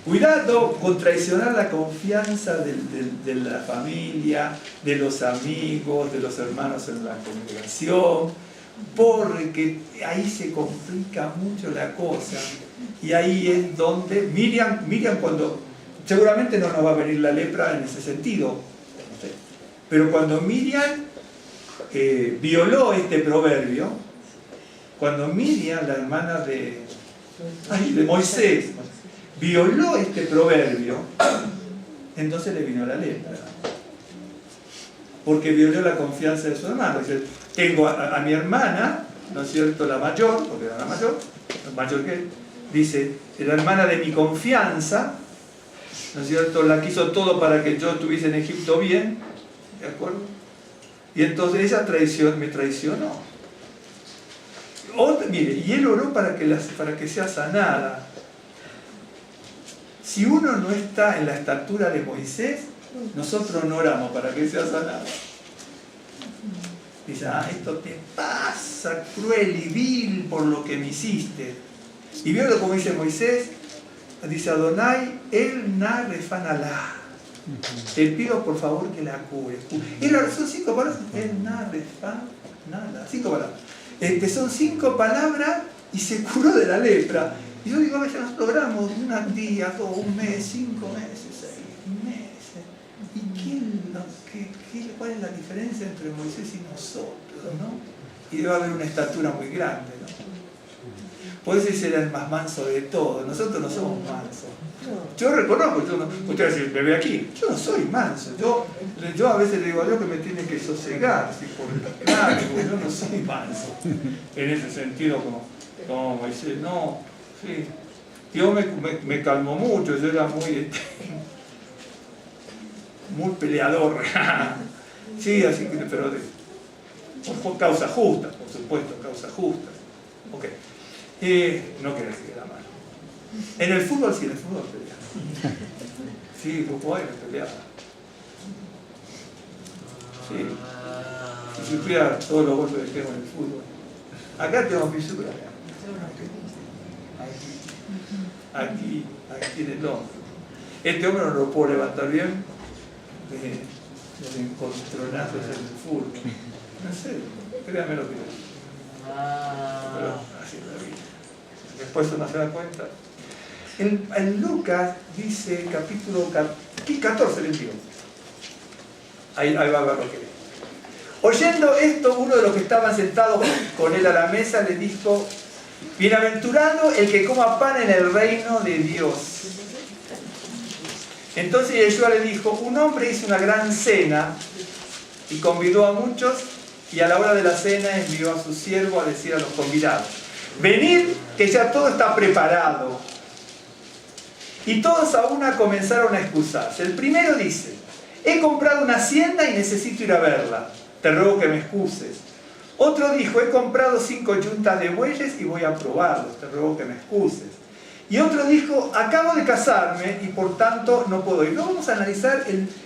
Cuidado con traicionar la confianza de la familia, de los amigos, de los hermanos en la congregación, porque ahí se complica mucho la cosa. Y ahí es donde Miriam cuando, seguramente no nos va a venir la lepra en ese sentido, pero cuando Miriam violó este proverbio, cuando Miriam, la hermana de Moisés, violó este proverbio, entonces le vino la lepra, porque violó la confianza de su hermano. Dice, tengo a mi hermana, ¿no es cierto?, la mayor, porque era la mayor que él, dice, la hermana de mi confianza, ¿no es cierto?, la quiso todo para que yo estuviese en Egipto bien, ¿de acuerdo? Y entonces esa me traicionó. Mire, y él oró para que sea sanada. Si uno no está en la estatura de Moisés, nosotros no oramos para que sea sanada. Dice, esto te pasa, cruel y vil por lo que me hiciste. Y veo como dice Moisés, dice Adonai, el na refanalá. Te pido por favor que la cures. Son 5 palabras. El na refanalá. 5 palabras. Son 5 palabras y se curó de la lepra. Y yo digo, a veces nosotros oramos un día, 2, un mes, 5 meses, 6 meses. ¿Y cuál es la diferencia entre Moisés y nosotros, ¿no? Y debe haber una estatura muy grande, ¿no? Por eso ese era el más manso de todos. Nosotros no somos mansos. Yo reconozco, usted va a decir, me ve aquí, yo no soy manso. Yo a veces le digo a Dios que me tiene que sosegar, claro, porque yo no soy manso. En ese sentido, como Moisés, no, sí. Dios me calmó mucho, yo era muy peleador. Sí, así que, pero por causa justa, por supuesto, causa justa. Ok. No quiere decir que era malo. En el fútbol sí, en el fútbol peleaba. Sí, Uruguay me peleaba. Sí. Si supiera todos los golpes que tengo en el fútbol. Acá tengo fisura. Aquí en el hombro. Este hombro no lo puedo levantar bien. Los encontronazos en el fútbol. No sé, créanme lo que es. Pero así es la vida. Después uno se da cuenta. En Lucas dice, capítulo 14, 21. Ahí va a ver lo que es. Oyendo esto, uno de los que estaban sentados con él a la mesa le dijo, bienaventurado el que coma pan en el reino de Dios. Entonces Yeshua le dijo, un hombre hizo una gran cena y convidó a muchos, y a la hora de la cena envió a su siervo a decir a los convidados, venid, que ya todo está preparado. Y todos a una comenzaron a excusarse. El primero dice, he comprado una hacienda y necesito ir a verla, te ruego que me excuses. Otro dijo, he comprado 5 yuntas de bueyes y voy a probarlos, te ruego que me excuses. Y otro dijo, acabo de casarme y por tanto no puedo ir. Luego vamos a analizar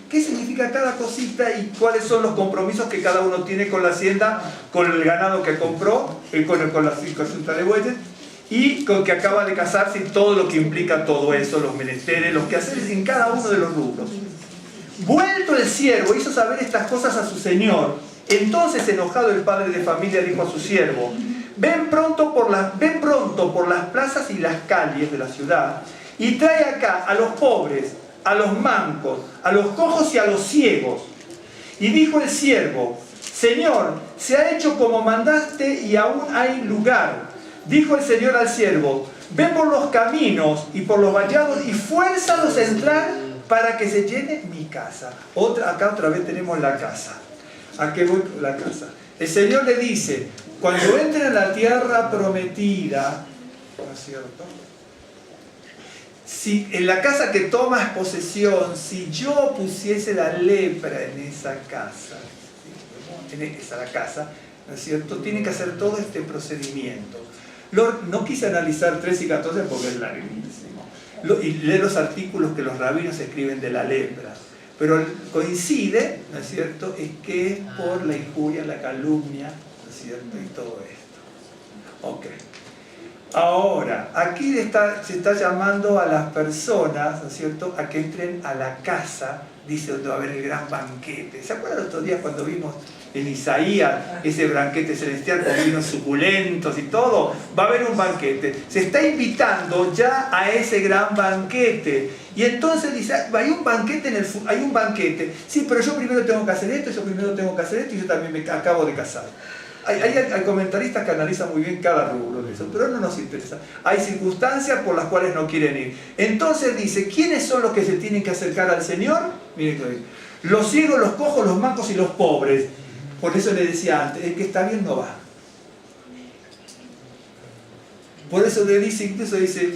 qué significa cada cosita y cuáles son los compromisos que cada uno tiene con la hacienda, con el ganado que compró, con las 5 yuntas de bueyes, y con que acaba de casarse y todo lo que implica todo eso, los menesteres, los quehaceres en cada uno de los rubros. Vuelto el siervo hizo saber estas cosas a su señor. Entonces, enojado el padre de familia dijo a su siervo, ven pronto por las plazas y las calles de la ciudad y trae acá a los pobres, a los mancos, a los cojos y a los ciegos. Y dijo el siervo, Señor, se ha hecho como mandaste y aún hay lugar. Dijo el Señor al siervo: ve por los caminos y por los vallados y fuérzalos a entrar para que se llene mi casa. Acá otra vez tenemos la casa. ¿A qué voy? La casa. El Señor le dice: cuando entren a la tierra prometida, ¿no es cierto? Si en la casa que tomas posesión, si yo pusiese la lepra en esa casa, ¿sí? La casa, ¿no es cierto? Tiene que hacer todo este procedimiento. No quise analizar 13 y 14 porque es larguísimo. Y leer los artículos que los rabinos escriben de la lepra. Pero coincide, ¿no es cierto?, es que es por la injuria, la calumnia, ¿no es cierto?, y todo esto. Ok. Ahora, aquí se está llamando a las personas, ¿no es cierto?, a que entren a la casa, dice, donde va a haber el gran banquete. ¿Se acuerdan los otros días cuando vimos en Isaías ese banquete celestial con vinos suculentos y todo? Va a haber un banquete. Se está invitando ya a ese gran banquete. Y entonces dice, hay un banquete hay un banquete. Sí, pero yo primero tengo que hacer esto, yo primero tengo que hacer esto y yo también me acabo de casar. Hay comentaristas que analizan muy bien cada rubro de eso, pero no nos interesa. Hay circunstancias por las cuales no quieren ir. Entonces dice, ¿quiénes son los que se tienen que acercar al Señor? Miren que dice, los ciegos, los cojos, los mancos y los pobres. Por eso le decía antes, el que está bien no va. Por eso le dice, incluso dice,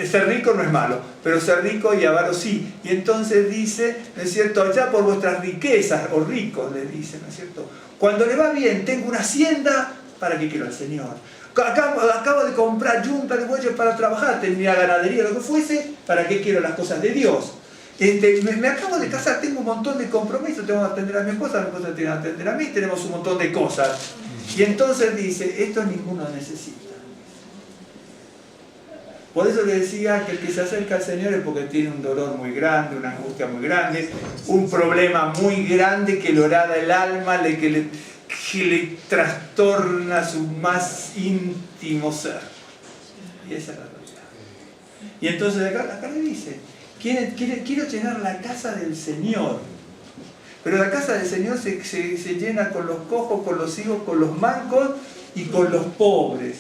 ser rico no es malo, pero ser rico y avaro sí. Y entonces dice, ¿no es cierto?, allá por vuestras riquezas, o ricos, le dice, ¿no es cierto?, cuando le va bien, tengo una hacienda, ¿para qué quiero al Señor? Acabo de comprar yunta de bueyes para trabajar, tenía ganadería, lo que fuese, ¿para qué quiero las cosas de Dios? Me acabo de casar, tengo un montón de compromisos, tengo que atender a mi esposa tiene que atender a mí, tenemos un montón de cosas. Y entonces dice, esto ninguno necesita. Por eso le decía que el que se acerca al Señor es porque tiene un dolor muy grande, una angustia muy grande, un problema muy grande que le horada el alma, que le trastorna su más íntimo ser. Y esa es la realidad. Y entonces acá le dice, quiero llenar la casa del Señor. Pero la casa del Señor se llena con los cojos, con los ciegos, con los mancos y con los pobres.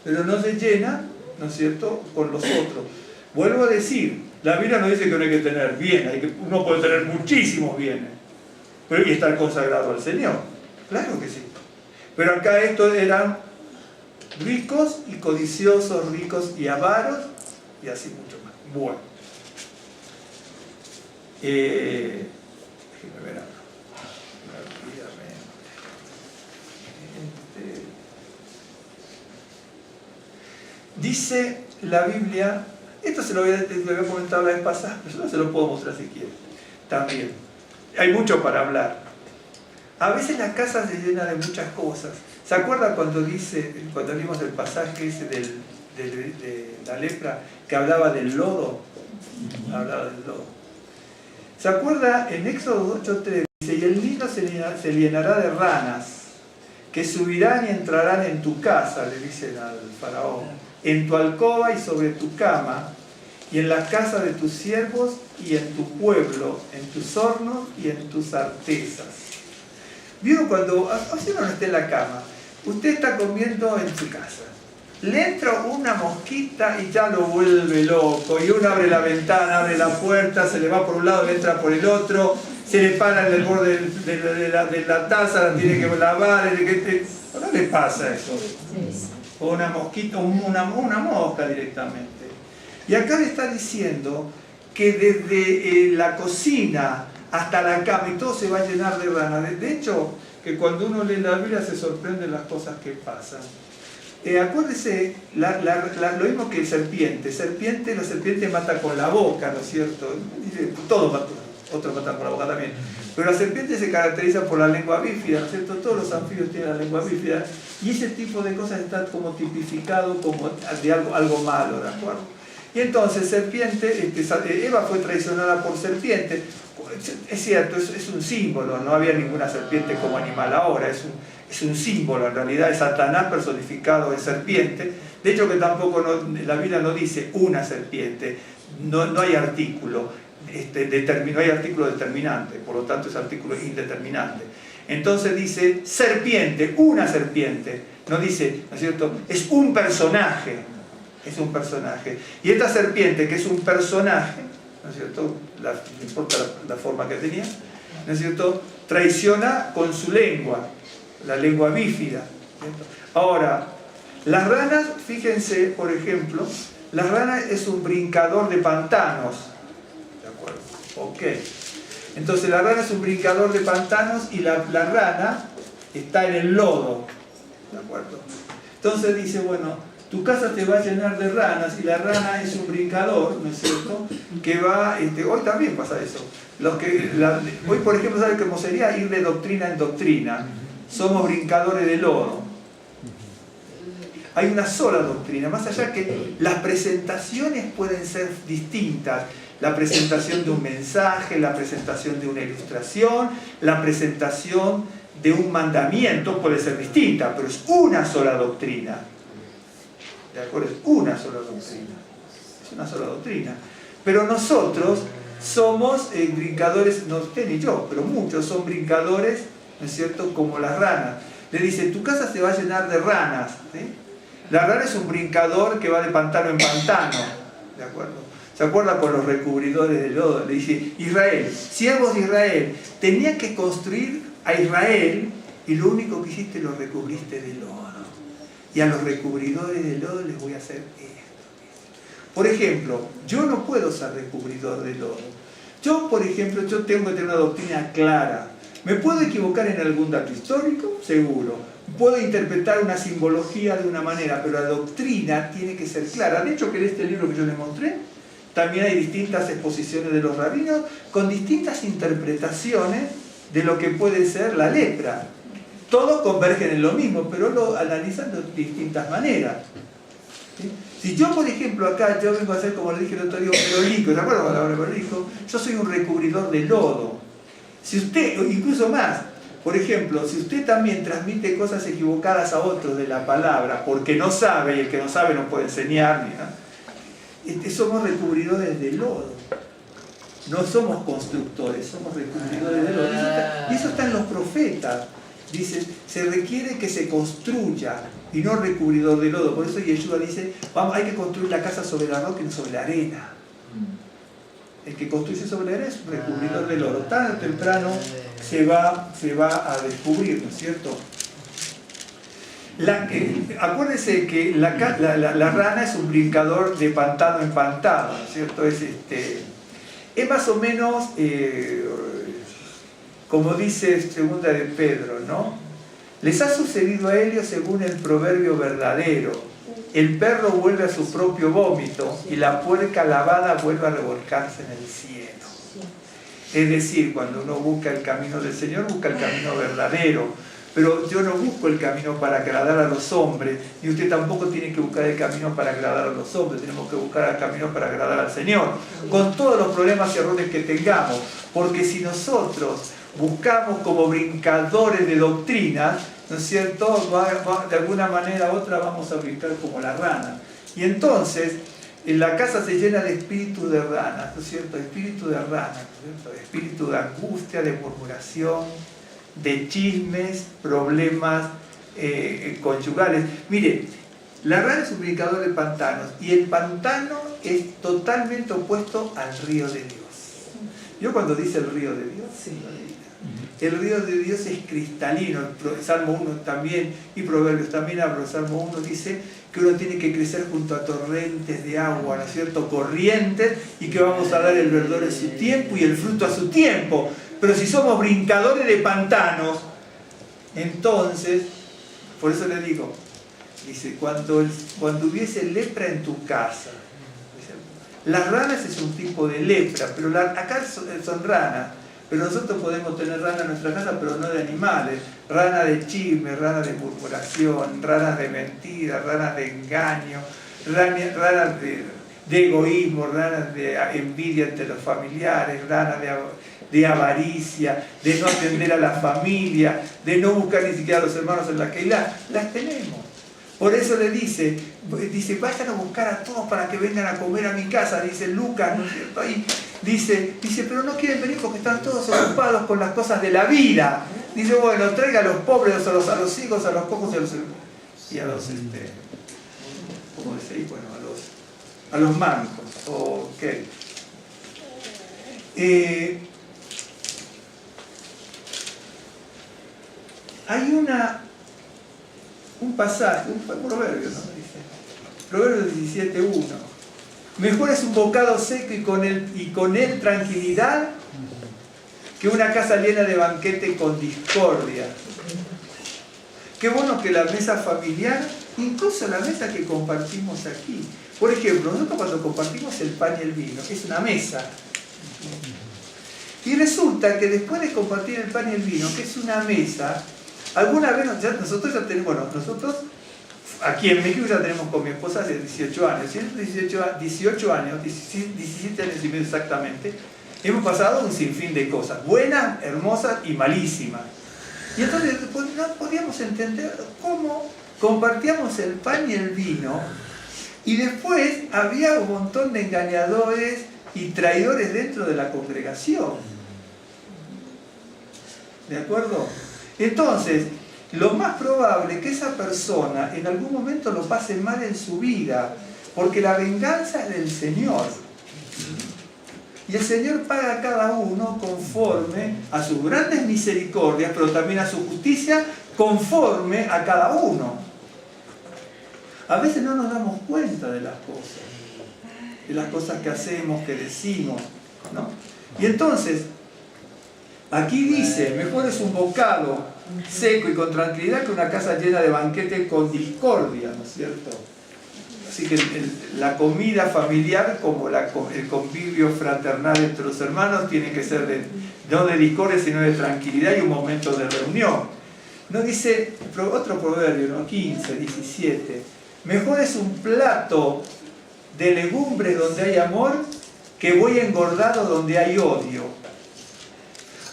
Pero no se llena, ¿no es cierto?, con los otros. Vuelvo a decir, la Biblia no dice que uno hay que tener bienes, uno puede tener muchísimos bienes, pero y estar consagrado al Señor. Claro que sí. Pero acá estos eran ricos y codiciosos, ricos y avaros, y así mucho más. Bueno. Déjenme ver ahora. Dice la Biblia, esto se lo había comentado la vez pasada, pero yo se lo puedo mostrar si quieren. También. Hay mucho para hablar. A veces la casa se llena de muchas cosas. ¿Se acuerdan cuando vimos el pasaje ese de la lepra, que hablaba del lodo? Hablaba del lodo. ¿Se acuerda? En Éxodo 8:3 dice, y el Nilo se llenará de ranas, que subirán y entrarán en tu casa, le dicen al faraón, en tu alcoba y sobre tu cama, y en la casa de tus siervos y en tu pueblo, en tus hornos y en tus artesas. ¿Vieron cuando si uno no está en la cama? Usted está comiendo en su casa. Le entra una mosquita y ya lo vuelve loco. Y uno abre la ventana, abre la puerta, se le va por un lado, le entra por el otro, se le para en el borde de la taza, la tiene que lavar. ¿No le pasa eso? O una mosquita, una mosca directamente. Y acá le está diciendo que desde la cocina hasta la cama y todo se va a llenar de ranas. De hecho, que cuando uno lee la Biblia se sorprende las cosas que pasan. Acuérdese, lo mismo que la serpiente mata con la boca, ¿no es cierto? Todo mata, otros matan con la boca también. Pero la serpiente se caracteriza por la lengua bífida, ¿no es cierto? Todos los anfibios tienen la lengua bífida. Y ese tipo de cosas está como tipificado como de algo malo, ¿de acuerdo? Y entonces serpiente, Eva fue traicionada por serpiente. Es cierto, es un símbolo, no había ninguna serpiente como animal ahora, es un símbolo, en realidad es Satanás personificado en serpiente. De hecho que tampoco la Biblia no dice una serpiente, no hay artículo, no hay artículo determinante, por lo tanto es artículo indeterminante. Entonces dice serpiente, una serpiente. no dice, ¿no es cierto? Es un personaje, es un personaje. Y esta serpiente, que es un personaje, ¿no es cierto? No importa la forma que tenía, ¿no es cierto? Traiciona con su lengua, la lengua bífida, ¿cierto? Ahora, las ranas, fíjense, por ejemplo, la rana es un brincador de pantanos, ¿de acuerdo? Ok. Entonces la rana es un brincador de pantanos y la rana está en el lodo, ¿de acuerdo? Entonces dice, bueno, tu casa te va a llenar de ranas y la rana es un brincador, ¿no es cierto? Que va, hoy también pasa eso. Hoy, por ejemplo, ¿sabe cómo sería? Ir de doctrina en doctrina. Somos brincadores de lodo. Hay una sola doctrina, más allá que las presentaciones pueden ser distintas. La presentación de un mensaje, la presentación de una ilustración, la presentación de un mandamiento puede ser distinta, pero es una sola doctrina. ¿De acuerdo? Es una sola doctrina. Es una sola doctrina. Pero nosotros somos brincadores, no usted ni yo, pero muchos son brincadores, ¿no es cierto?, como las ranas. Le dice, tu casa se va a llenar de ranas, ¿sí? La rana es un brincador que va de pantano en pantano, ¿de acuerdo? ¿Se acuerda con los recubridores de lodo? Le dice, Israel, siervos de Israel, tenían que construir a Israel y lo único que hiciste lo recubriste de lodo. Y a los recubridores de lodo les voy a hacer esto. Por ejemplo, yo no puedo ser recubridor de lodo. Yo, por ejemplo, yo tengo que tener una doctrina clara. ¿Me puedo equivocar en algún dato histórico? Seguro. Puedo interpretar una simbología de una manera, pero la doctrina tiene que ser clara. De hecho, que en este libro que yo les mostré, también hay distintas exposiciones de los rabinos con distintas interpretaciones de lo que puede ser la lepra. Todos convergen en lo mismo, pero lo analizan de distintas maneras. ¿Sí? Si yo, por ejemplo, acá yo vengo a hacer, como le dije el otro día, un merolico, ¿se acuerdan de la palabra merolico? Yo soy un recubridor de lodo. Si usted, incluso más, por ejemplo, si usted también transmite cosas equivocadas a otros de la palabra, porque no sabe, y el que no sabe no puede enseñar, ¿no? Somos recubridores de lodo. No somos constructores, somos recubridores de lodo. Y eso está en los profetas. Dice, se requiere que se construya y no recubridor de lodo. Por eso Yeshua dice, vamos, hay que construir la casa sobre la roca y no sobre la arena. El que construye sobre la arena es un recubridor de lodo. Tarde o temprano se va a descubrir, ¿no es cierto? Acuérdense que la rana es un brincador de pantano en pantano, ¿no es cierto? Es más o menos... como dice segunda de Pedro, ¿no? Les ha sucedido a ellos según el proverbio verdadero. El perro vuelve a su propio vómito y la puerca lavada vuelve a revolcarse en el cielo. Es decir, cuando uno busca el camino del Señor, busca el camino verdadero. Pero yo no busco el camino para agradar a los hombres, y usted tampoco tiene que buscar el camino para agradar a los hombres, tenemos que buscar el camino para agradar al Señor, con todos los problemas y errores que tengamos, porque si nosotros buscamos como brincadores de doctrinas, ¿no es cierto?, de alguna manera u otra vamos a brincar como la rana. Y entonces, en la casa se llena de espíritu de rana, ¿no es cierto?, espíritu de rana, ¿no es cierto?, espíritu de angustia, de murmuración, de chismes, problemas conyugales. Mire, la rana es un brincador de pantanos y el pantano es totalmente opuesto al río de Dios. ¿Yo cuando dice el río de Dios? Sí. El río de Dios es cristalino. Salmo 1 también y Proverbios también habla. Salmo 1 dice que uno tiene que crecer junto a torrentes de agua, ¿no es cierto?, corrientes, y que vamos a dar el verdor en su tiempo y el fruto a su tiempo. Pero si somos brincadores de pantanos, entonces, por eso le digo, dice, cuando hubiese lepra en tu casa, dice, las ranas es un tipo de lepra, pero acá son ranas, pero nosotros podemos tener ranas en nuestra casa, pero no de animales, ranas de chisme, ranas de murmuración, ranas de mentira, ranas de engaño, ranas de egoísmo, ranas de envidia entre los familiares, ranas de avaricia, de no atender a la familia, de no buscar ni siquiera a los hermanos en la Keilah, las tenemos. Por eso le dice, vayan a buscar a todos para que vengan a comer a mi casa, dice Lucas, ¿no es cierto? Ahí dice, pero no quieren venir porque están todos ocupados con las cosas de la vida. Dice, bueno, traiga a los pobres, a los hijos, a los cojos y a los hermanos. y a los, ¿cómo decís? Bueno, a los mancos. Ok. Hay un pasaje, un proverbio, ¿no? Dice, Proverbio 17:1. Mejor es un bocado seco y con él tranquilidad que una casa llena de banquete con discordia. Qué bueno que la mesa familiar, incluso la mesa que compartimos aquí. Por ejemplo, nosotros cuando compartimos el pan y el vino, es una mesa. Y resulta que después de compartir el pan y el vino, que es una mesa, alguna vez nosotros ya tenemos, bueno, nosotros aquí en México ya tenemos con mi esposa hace 18 años, 18 años, 17 años y medio exactamente, hemos pasado un sinfín de cosas, buenas, hermosas y malísimas. Y entonces no podíamos entender cómo compartíamos el pan y el vino, y después había un montón de engañadores y traidores dentro de la congregación. ¿De acuerdo? Entonces, lo más probable es que esa persona en algún momento lo pase mal en su vida, porque la venganza es del Señor. Y el Señor paga a cada uno conforme a sus grandes misericordias, pero también a su justicia conforme a cada uno. A veces no nos damos cuenta de las cosas que hacemos, que decimos, ¿no? Y entonces, aquí dice, mejor es un bocado seco y con tranquilidad que una casa llena de banquete con discordia, ¿no es cierto? Así que la comida familiar, como el convivio fraternal entre los hermanos, tiene que ser no de discordia, sino de tranquilidad y un momento de reunión. No dice otro proverbio, ¿no? 15, 17. Mejor es un plato de legumbres donde hay amor que buey engordado donde hay odio.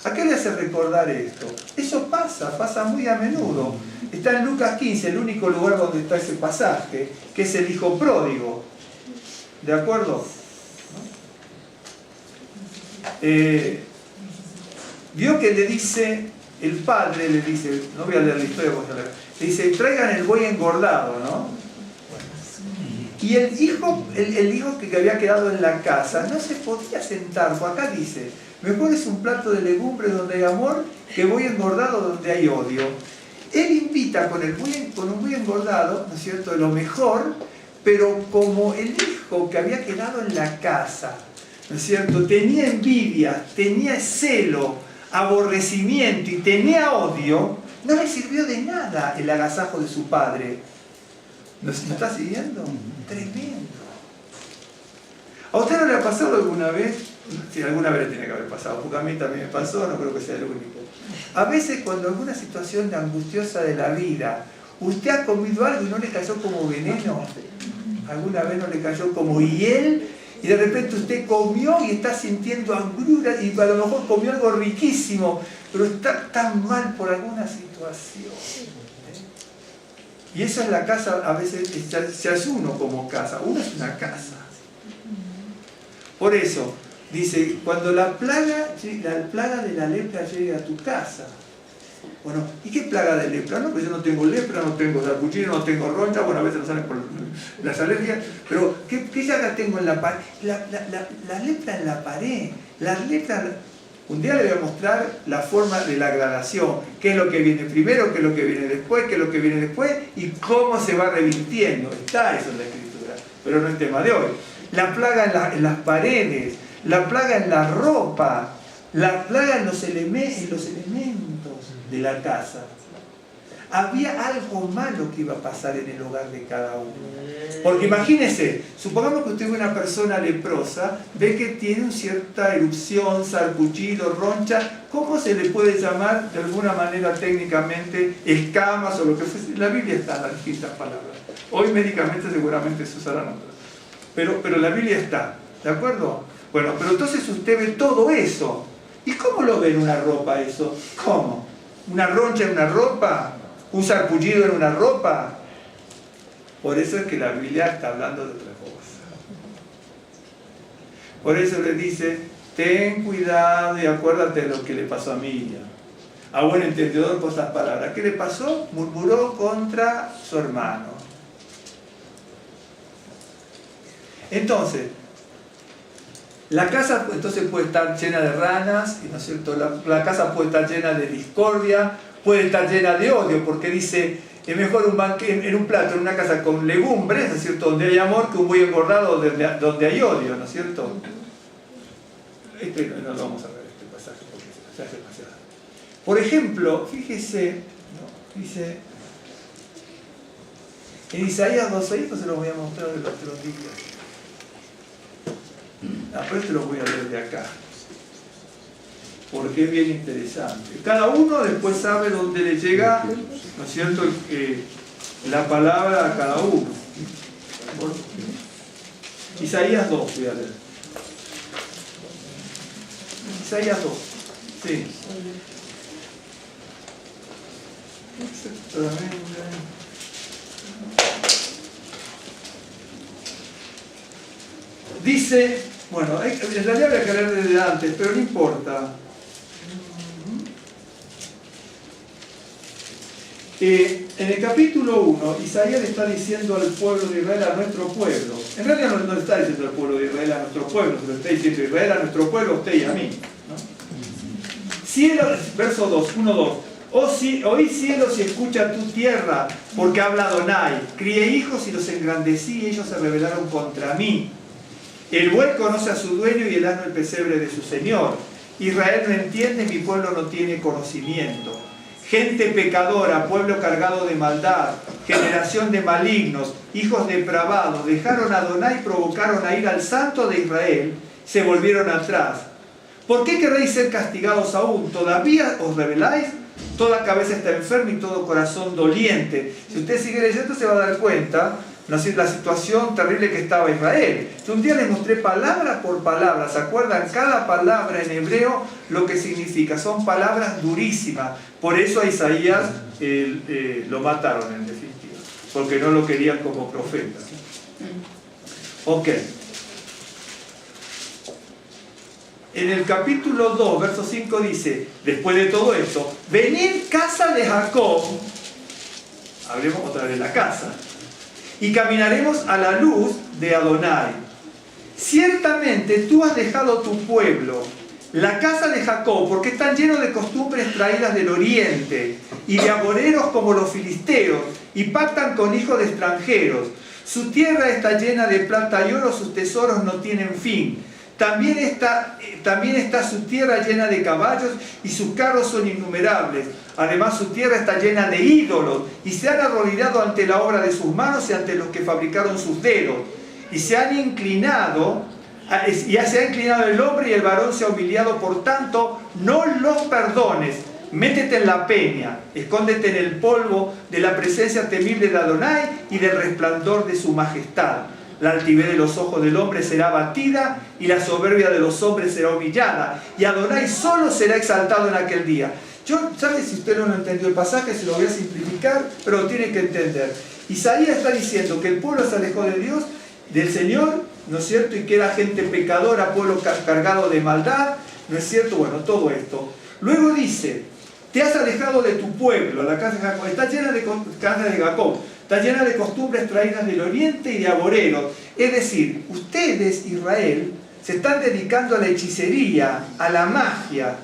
¿A qué le hace recordar esto? Eso pasa muy a menudo. Está en Lucas 15, el único lugar donde está ese pasaje, que es el hijo pródigo. ¿De acuerdo? Vio que le dice, el padre le dice, no voy a leer la historia, le dice, traigan el buey engordado, ¿no? Y el hijo que había quedado en la casa no se podía sentar, porque acá dice, mejor es un plato de legumbres donde hay amor que buey engordado donde hay odio. Él invita con un buey engordado, ¿no es cierto?, de lo mejor, pero como el hijo que había quedado en la casa, ¿no es cierto?, tenía envidia, tenía celo, aborrecimiento y tenía odio, no le sirvió de nada el agasajo de su padre. ¿Me está siguiendo? Tremendo. ¿A usted no le ha pasado alguna vez? Sí, alguna vez le tiene que haber pasado, porque a mí también me pasó, no creo que sea el único. A veces cuando alguna situación angustiosa de la vida, usted ha comido algo y no le cayó como veneno, alguna vez no le cayó como hiel, y de repente usted comió y está sintiendo angura, y a lo mejor comió algo riquísimo, pero está tan mal por alguna situación. Y esa es la casa, a veces se hace uno como casa, uno es una casa. Por eso, dice, cuando la plaga de la lepra llegue a tu casa. Bueno, ¿y qué plaga de lepra? No, pues yo no tengo lepra, no tengo sarpullido, no tengo roncha, bueno, a veces no salen por las alergias, pero ¿qué llaga tengo en la pared? La lepra en la pared, un día le voy a mostrar la forma de la gradación, qué es lo que viene primero, qué es lo que viene después, qué es lo que viene después y cómo se va revirtiendo. Está eso en la Escritura, pero no es tema de hoy. La plaga en las paredes, la plaga en la ropa, la plaga en los elementos de la casa. Había algo malo que iba a pasar en el hogar de cada uno. Porque imagínense, supongamos que usted ve una persona leprosa, ve que tiene una cierta erupción, sarpullido, roncha, ¿cómo se le puede llamar de alguna manera técnicamente escamas o lo que fuese? En la Biblia están las distintas palabras. Hoy médicamente seguramente se usarán otras. Pero la Biblia está, ¿de acuerdo? Bueno, pero entonces usted ve todo eso. ¿Y cómo lo ve en una ropa eso? ¿Cómo? ¿Una roncha en una ropa? ¿Un sarpullido en una ropa? Por eso es que la Biblia está hablando de otra cosa. Por eso le dice, ten cuidado y acuérdate de lo que le pasó a Miriam. a buen entendedor por estas palabras. ¿Qué le pasó? Murmuró contra su hermano. Entonces, la casa entonces puede estar llena de ranas, ¿no es cierto? La casa puede estar llena de discordia, puede estar llena de odio, porque dice, es mejor un banquete en un plato, en una casa con legumbres, ¿no es cierto?, donde hay amor, que un buey engordado donde hay odio, ¿no es cierto? No lo vamos a ver este pasaje porque se hace demasiado. Por ejemplo, fíjese, ¿no? Dice, en Isaías 2:6, esto se lo voy a mostrar de los otros días. Pero esto lo voy a leer de acá, porque es bien interesante. Cada uno después sabe dónde le llega, ¿no es cierto?, la palabra a cada uno. Isaías 2, voy a leer. Isaías 2, sí. Dice, bueno, en realidad habría que leer desde antes, pero no importa. En el capítulo 1, Isaías le está diciendo al pueblo de Israel, a nuestro pueblo. En realidad no le está diciendo al pueblo de Israel, a nuestro pueblo, se lo está diciendo Israel, a nuestro pueblo, a usted y a mí, ¿no? Cielo, verso 2, 1-2. Oí cielos y escucha tu tierra, porque habla Adonai. Crié hijos y los engrandecí, y ellos se rebelaron contra mí. El buey conoce a su dueño y el asno el pesebre de su señor. Israel no entiende, mi pueblo no tiene conocimiento. Gente pecadora, pueblo cargado de maldad, generación de malignos, hijos depravados, dejaron a Adonai y provocaron a ir al Santo de Israel, se volvieron atrás. ¿Por qué queréis ser castigados aún? ¿Todavía os rebeláis? Toda cabeza está enferma y todo corazón doliente. Si usted sigue leyendo se va a dar cuenta, ¿no es cierto?, la situación terrible que estaba Israel. Un día les mostré palabra por palabra, ¿se acuerdan? Cada palabra en hebreo lo que significa, son palabras durísimas. Por eso a Isaías lo mataron en definitiva, porque no lo querían como profeta. Ok. En el capítulo 2, verso 5 dice, después de todo esto, venid casa de Jacob, hablemos otra vez de la casa, y caminaremos a la luz de Adonai. Ciertamente tú has dejado tu pueblo, la casa de Jacob, porque están llenos de costumbres traídas del oriente, y de agoreros como los filisteos, y pactan con hijos de extranjeros. Su tierra está llena de plata y oro, sus tesoros no tienen fin. También está su tierra llena de caballos y sus carros son innumerables. Además su tierra está llena de ídolos y se han arrodillado ante la obra de sus manos y ante los que fabricaron sus dedos. Y se ha inclinado el hombre y el varón se ha humillado. Por tanto, no los perdones. Métete en la peña, escóndete en el polvo de la presencia temible de Adonai y del resplandor de su majestad. La altivez de los ojos del hombre será abatida y la soberbia de los hombres será humillada. Y Adonai solo será exaltado en aquel día. ¿Sabe si usted no lo entendió el pasaje? Se lo voy a simplificar, pero lo tiene que entender. Isaías está diciendo que el pueblo se alejó de Dios, del Señor, ¿no es cierto? Y que era gente pecadora, pueblo cargado de maldad, ¿no es cierto? Bueno, todo esto. Luego dice, te has alejado de tu pueblo, la casa de Jacob. Está llena de casa de Jacob. Está llena de costumbres traídas del oriente y de agoreros. Es decir, ustedes, Israel, se están dedicando a la hechicería, a la magia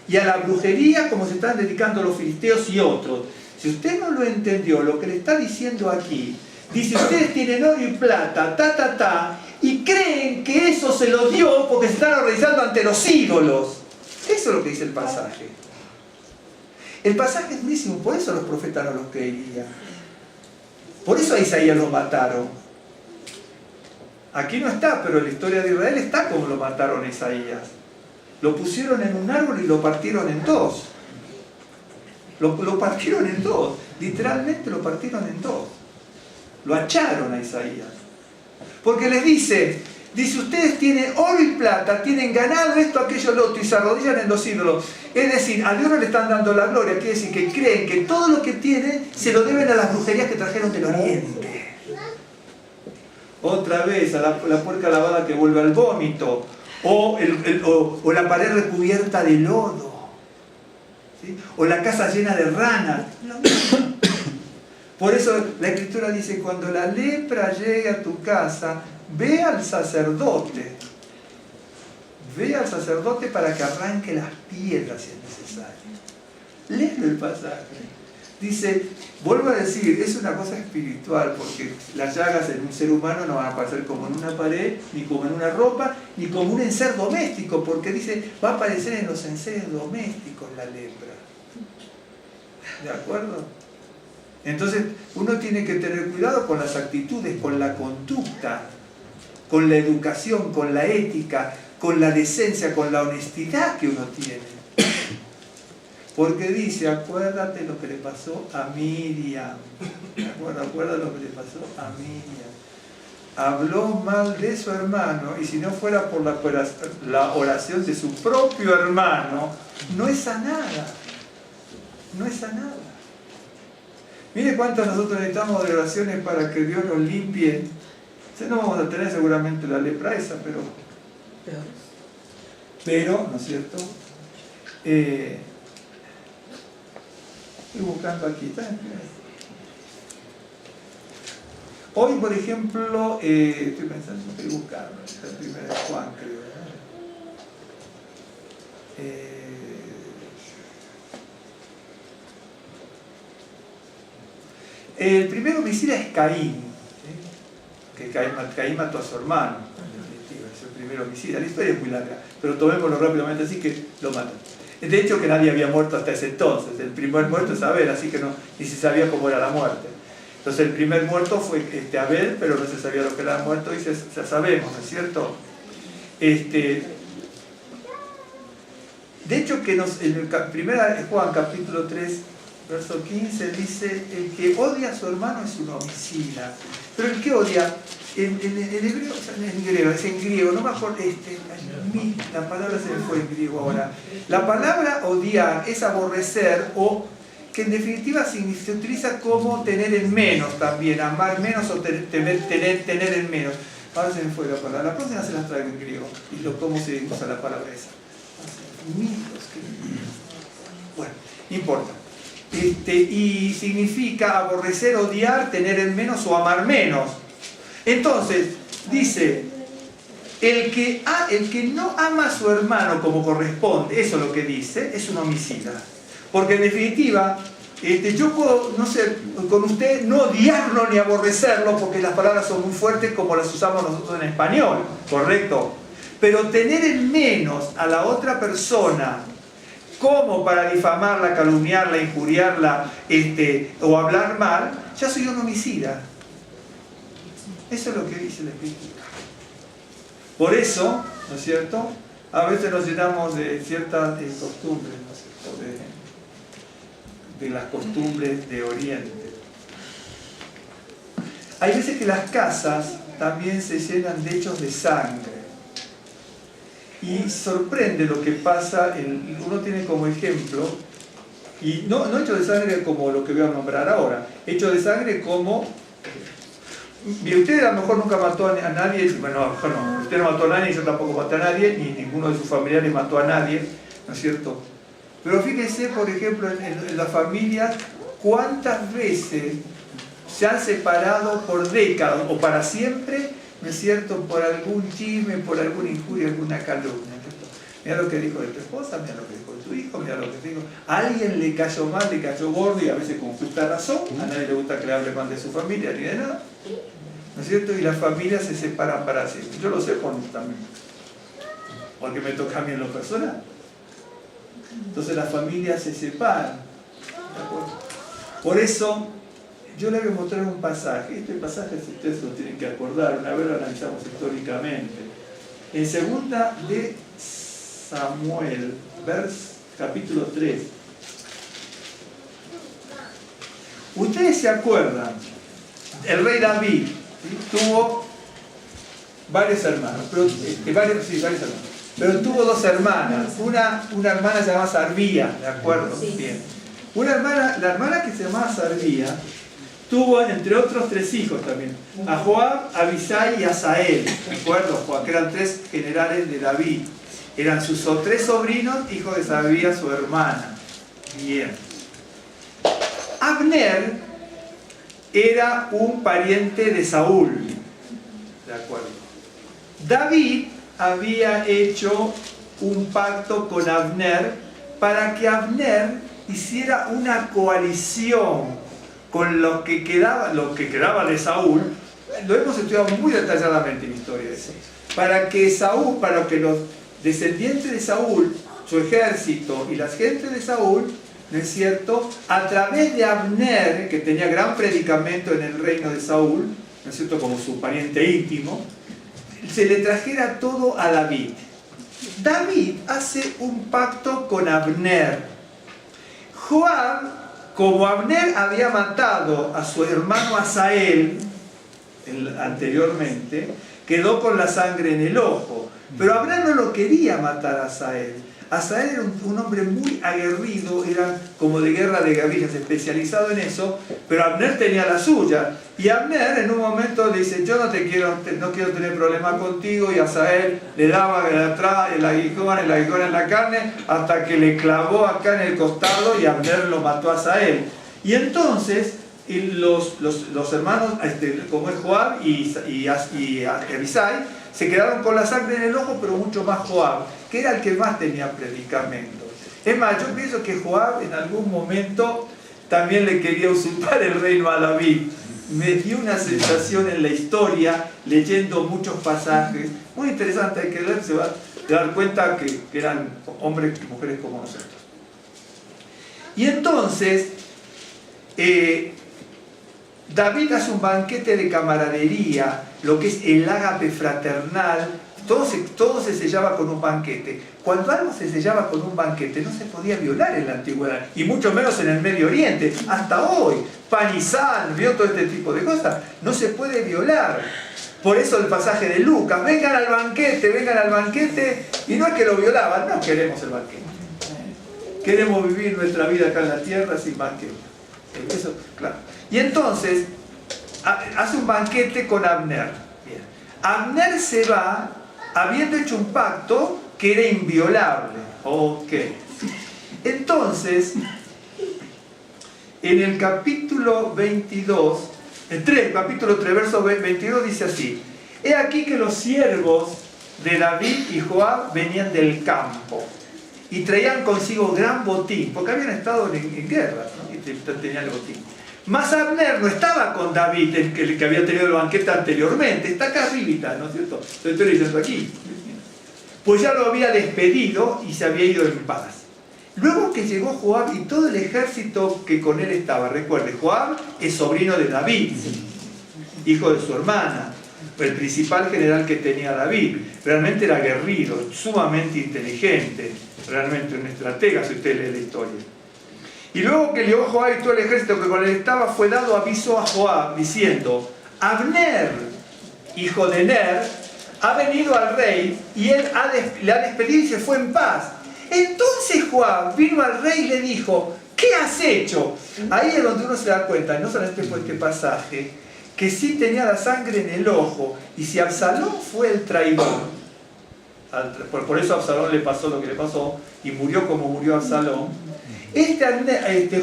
y a la brujería como se están dedicando los filisteos y otros. Si usted no lo entendió, lo que le está diciendo aquí, dice, ustedes tienen oro y plata, y creen que eso se lo dio porque se están arrodillando ante los ídolos. Eso es lo que dice el pasaje. El pasaje es durísimo, por eso los profetas no los creían. Por eso a Isaías lo mataron. Aquí no está, pero en la historia de Israel está como lo mataron a Isaías. Lo pusieron en un árbol y lo partieron en dos. Lo partieron en dos. Literalmente lo partieron en dos. Lo acharon a Isaías. Porque les dice, ustedes tienen oro y plata, tienen ganado esto, aquello, lo otro, y se arrodillan en los ídolos. Es decir, a Dios no le están dando la gloria, quiere decir que creen que todo lo que tienen se lo deben a las brujerías que trajeron del oriente. Otra vez, a la puerca lavada que vuelve al vómito, o la pared recubierta de lodo. ¿sí? O la casa llena de ranas. Lo mismo. Por eso la Escritura dice, cuando la lepra llegue a tu casa, ve al sacerdote. Ve al sacerdote para que arranque las piedras si es necesario. Léelo el pasaje. Dice, vuelvo a decir, es una cosa espiritual, porque las llagas en un ser humano no van a aparecer como en una pared, ni como en una ropa, ni como un enser doméstico, porque dice, va a aparecer en los enseres domésticos la lepra. ¿De acuerdo? Entonces, uno tiene que tener cuidado con las actitudes, con la conducta, con la educación, con la ética, con la decencia, con la honestidad que uno tiene. Porque dice, acuérdate lo que le pasó a Miriam. Acuérdate lo que le pasó a Miriam. Habló mal de su hermano, y si no fuera por la oración de su propio hermano, no es sanada. No es sanada. Mire cuántas nosotros necesitamos de oraciones para que Dios nos limpie. No vamos a tener seguramente la lepra esa, pero ¿no es cierto? Estoy buscando aquí. Hoy, por ejemplo, estoy pensando, estoy buscando, esta primera de Juan, creo. El primer homicida es Caín, ¿sí? Que Caín mató a su hermano, es el primer homicida. La historia es muy larga, pero tomémoslo rápidamente, así que lo matan. De hecho, que nadie había muerto hasta ese entonces. El primer muerto es Abel, así que no, ni se sabía cómo era la muerte. Entonces el primer muerto fue Abel, pero no se sabía lo que era muerto, y ya sabemos, ¿no es cierto? De hecho, que en primera Juan capítulo 3, verso 15, dice, el que odia a su hermano es un homicida. Pero el que odia, en hebreo, es en griego, no me acuerdo, la palabra se me fue en griego ahora. La palabra odiar es aborrecer, o que en definitiva se utiliza como tener en menos también, amar menos o tener en menos. Ahora se me fue la palabra, la próxima se las traigo en griego, y cómo se usa la palabra esa. Bueno, no importa. Y significa aborrecer, odiar, tener en menos o amar menos. Entonces, dice, el que no ama a su hermano como corresponde, eso es lo que dice, es un homicida. Porque en definitiva, yo puedo, no sé, con usted no odiarlo ni aborrecerlo, porque las palabras son muy fuertes como las usamos nosotros en español, ¿correcto? Pero tener en menos a la otra persona como para difamarla, calumniarla, injuriarla, o hablar mal, ya soy un homicida. Eso es lo que dice la Escritura. Por eso, ¿no es cierto?, a veces nos llenamos de ciertas costumbres, ¿no es cierto?, de las costumbres de Oriente. Hay veces que las casas también se llenan de hechos de sangre. Y sorprende lo que pasa, uno tiene como ejemplo, y no hechos de sangre como lo que voy a nombrar ahora, hechos de sangre como, y usted a lo mejor nunca mató a nadie, bueno, a lo mejor no, usted no mató a nadie, yo tampoco maté a nadie, ni ninguno de sus familiares mató a nadie, ¿no es cierto? Pero fíjense, por ejemplo, en las familias, cuántas veces se han separado por décadas o para siempre, ¿no es cierto?, por algún chisme, por alguna injuria, alguna calumnia. Mira lo que dijo de tu esposa, mira lo que dijo de tu hijo, mira lo que dijo. A alguien le cayó mal, le cayó gordo, y a veces con justa razón. A nadie le gusta que le hable mal de su familia ni de nada, ¿no es cierto? Y las familias se separan para siempre. Yo lo sé por mí también, porque me toca a mí en lo personal. Entonces las familias se separan, ¿de acuerdo? Por eso yo le voy a mostrar un pasaje. Este pasaje, si ustedes lo tienen que acordar, una vez lo analizamos históricamente. En segunda de Samuel, capítulo 3. Ustedes se acuerdan, el rey David, ¿sí?, tuvo varios hermanos, pero tuvo dos hermanas. Una hermana se llamaba Sarbía, ¿de acuerdo? Sí. Bien. La hermana que se llamaba Sarbía tuvo, entre otros, 3 hijos también: a Joab, a Abisai y a Asael, ¿de acuerdo? Que eran 3 generales de David. Eran sus 3 sobrinos, hijos de Sarbía, su hermana. Bien. Abner era un pariente de Saúl. ¿De acuerdo? David había hecho un pacto con Abner para que Abner hiciera una coalición con lo que quedaba de Saúl. Lo hemos estudiado muy detalladamente en la historia de Saúl. Para que los descendientes de Saúl, su ejército y las gentes de Saúl, ¿no es cierto?, a través de Abner, que tenía gran predicamento en el reino de Saúl, ¿no es cierto?, como su pariente íntimo, se le trajera todo a David. David hace un pacto con Abner. Joab, como Abner había matado a su hermano Asael anteriormente, quedó con la sangre en el ojo. Pero Abner no lo quería matar a Asael. Asael era un hombre muy aguerrido, era como de guerra de guerrillas, especializado en eso, pero Abner tenía la suya. Y Abner en un momento le dice, yo no quiero tener problema contigo, y Asael le daba el aguijón en la carne, hasta que le clavó acá en el costado y Abner lo mató a Asael. Y entonces los hermanos, como es Joab y Abisai, se quedaron con la sangre en el ojo, pero mucho más Joab, que era el que más tenía predicamento. Es más, yo pienso que Joab en algún momento también le quería usurpar el reino a David. Me dio una sensación en la historia, leyendo muchos pasajes, muy interesante, hay que leer, se va a dar cuenta que eran hombres y mujeres como nosotros. Y entonces, David hace un banquete de camaradería, lo que es el ágape fraternal. Todo se sellaba con un banquete. Cuando algo se sellaba con un banquete no se podía violar en la antigüedad, y mucho menos en el Medio Oriente. Hasta hoy, pan y sal, ¿vio? Todo este tipo de cosas no se puede violar. Por eso el pasaje de Lucas, vengan al banquete, y no es que lo violaban, no queremos el banquete. Queremos vivir nuestra vida acá en la tierra sin banquete. Eso, claro. Y entonces hace un banquete con Abner. Bien. Abner se va habiendo hecho un pacto que era inviolable. Ok. Entonces, en el capítulo 22, capítulo 3, verso 22 dice así: he aquí que los siervos de David y Joab venían del campo y traían consigo gran botín, porque habían estado en guerra, ¿no? Y tenían el botín. Mas Abner no estaba con David, el que había tenido el banquete anteriormente. Está acá arribita, ¿no es cierto? Lo estoy leyendo aquí. Pues ya lo había despedido y se había ido en paz. Luego que llegó Joab y todo el ejército que con él estaba, recuerde, Joab es sobrino de David, hijo de su hermana, el principal general que tenía David. Realmente era aguerrido, sumamente inteligente, realmente un estratega, si usted lee la historia. Y luego que llegó Joab y todo el ejército que con él estaba, fue dado aviso a Joab, diciendo: Abner, hijo de Ner, ha venido al rey, y él le ha despedido y se fue en paz. Entonces Joab vino al rey y le dijo: ¿qué has hecho? Ahí es donde uno se da cuenta, no solamente por este pasaje, que sí tenía la sangre en el ojo, y si Absalón fue el traidor, por eso a Absalón le pasó lo que le pasó, y murió como murió Absalón.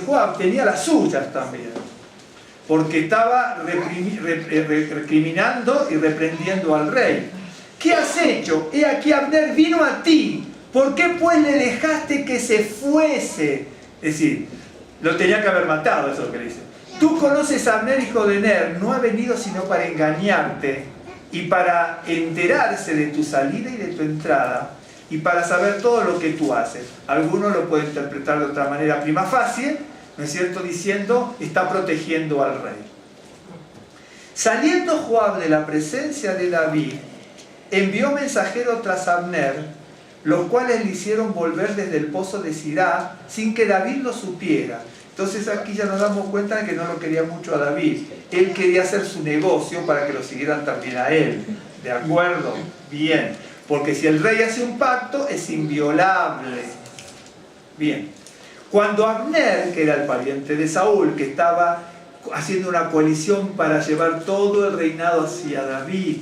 Joab tenía las suyas también, porque estaba recriminando y reprendiendo al rey. ¿Qué has hecho? He aquí Abner vino a ti. ¿Por qué pues le dejaste que se fuese? Es decir, lo tenía que haber matado, eso es lo que le dice. Tú conoces a Abner, hijo de Ner, no ha venido sino para engañarte y para enterarse de tu salida y de tu entrada, y para saber todo lo que tú haces. Algunos lo pueden interpretar de otra manera, prima facie, ¿no es cierto?, diciendo, está protegiendo al rey. Saliendo Joab de la presencia de David, envió mensajero tras Abner, los cuales le hicieron volver desde el pozo de Sirá, sin que David lo supiera. Entonces aquí ya nos damos cuenta de que no lo quería mucho a David. Él quería hacer su negocio para que lo siguieran también a él. ¿De acuerdo? Bien. Porque si el rey hace un pacto, es inviolable. Bien. Cuando Abner, que era el pariente de Saúl, que estaba haciendo una coalición para llevar todo el reinado hacia David,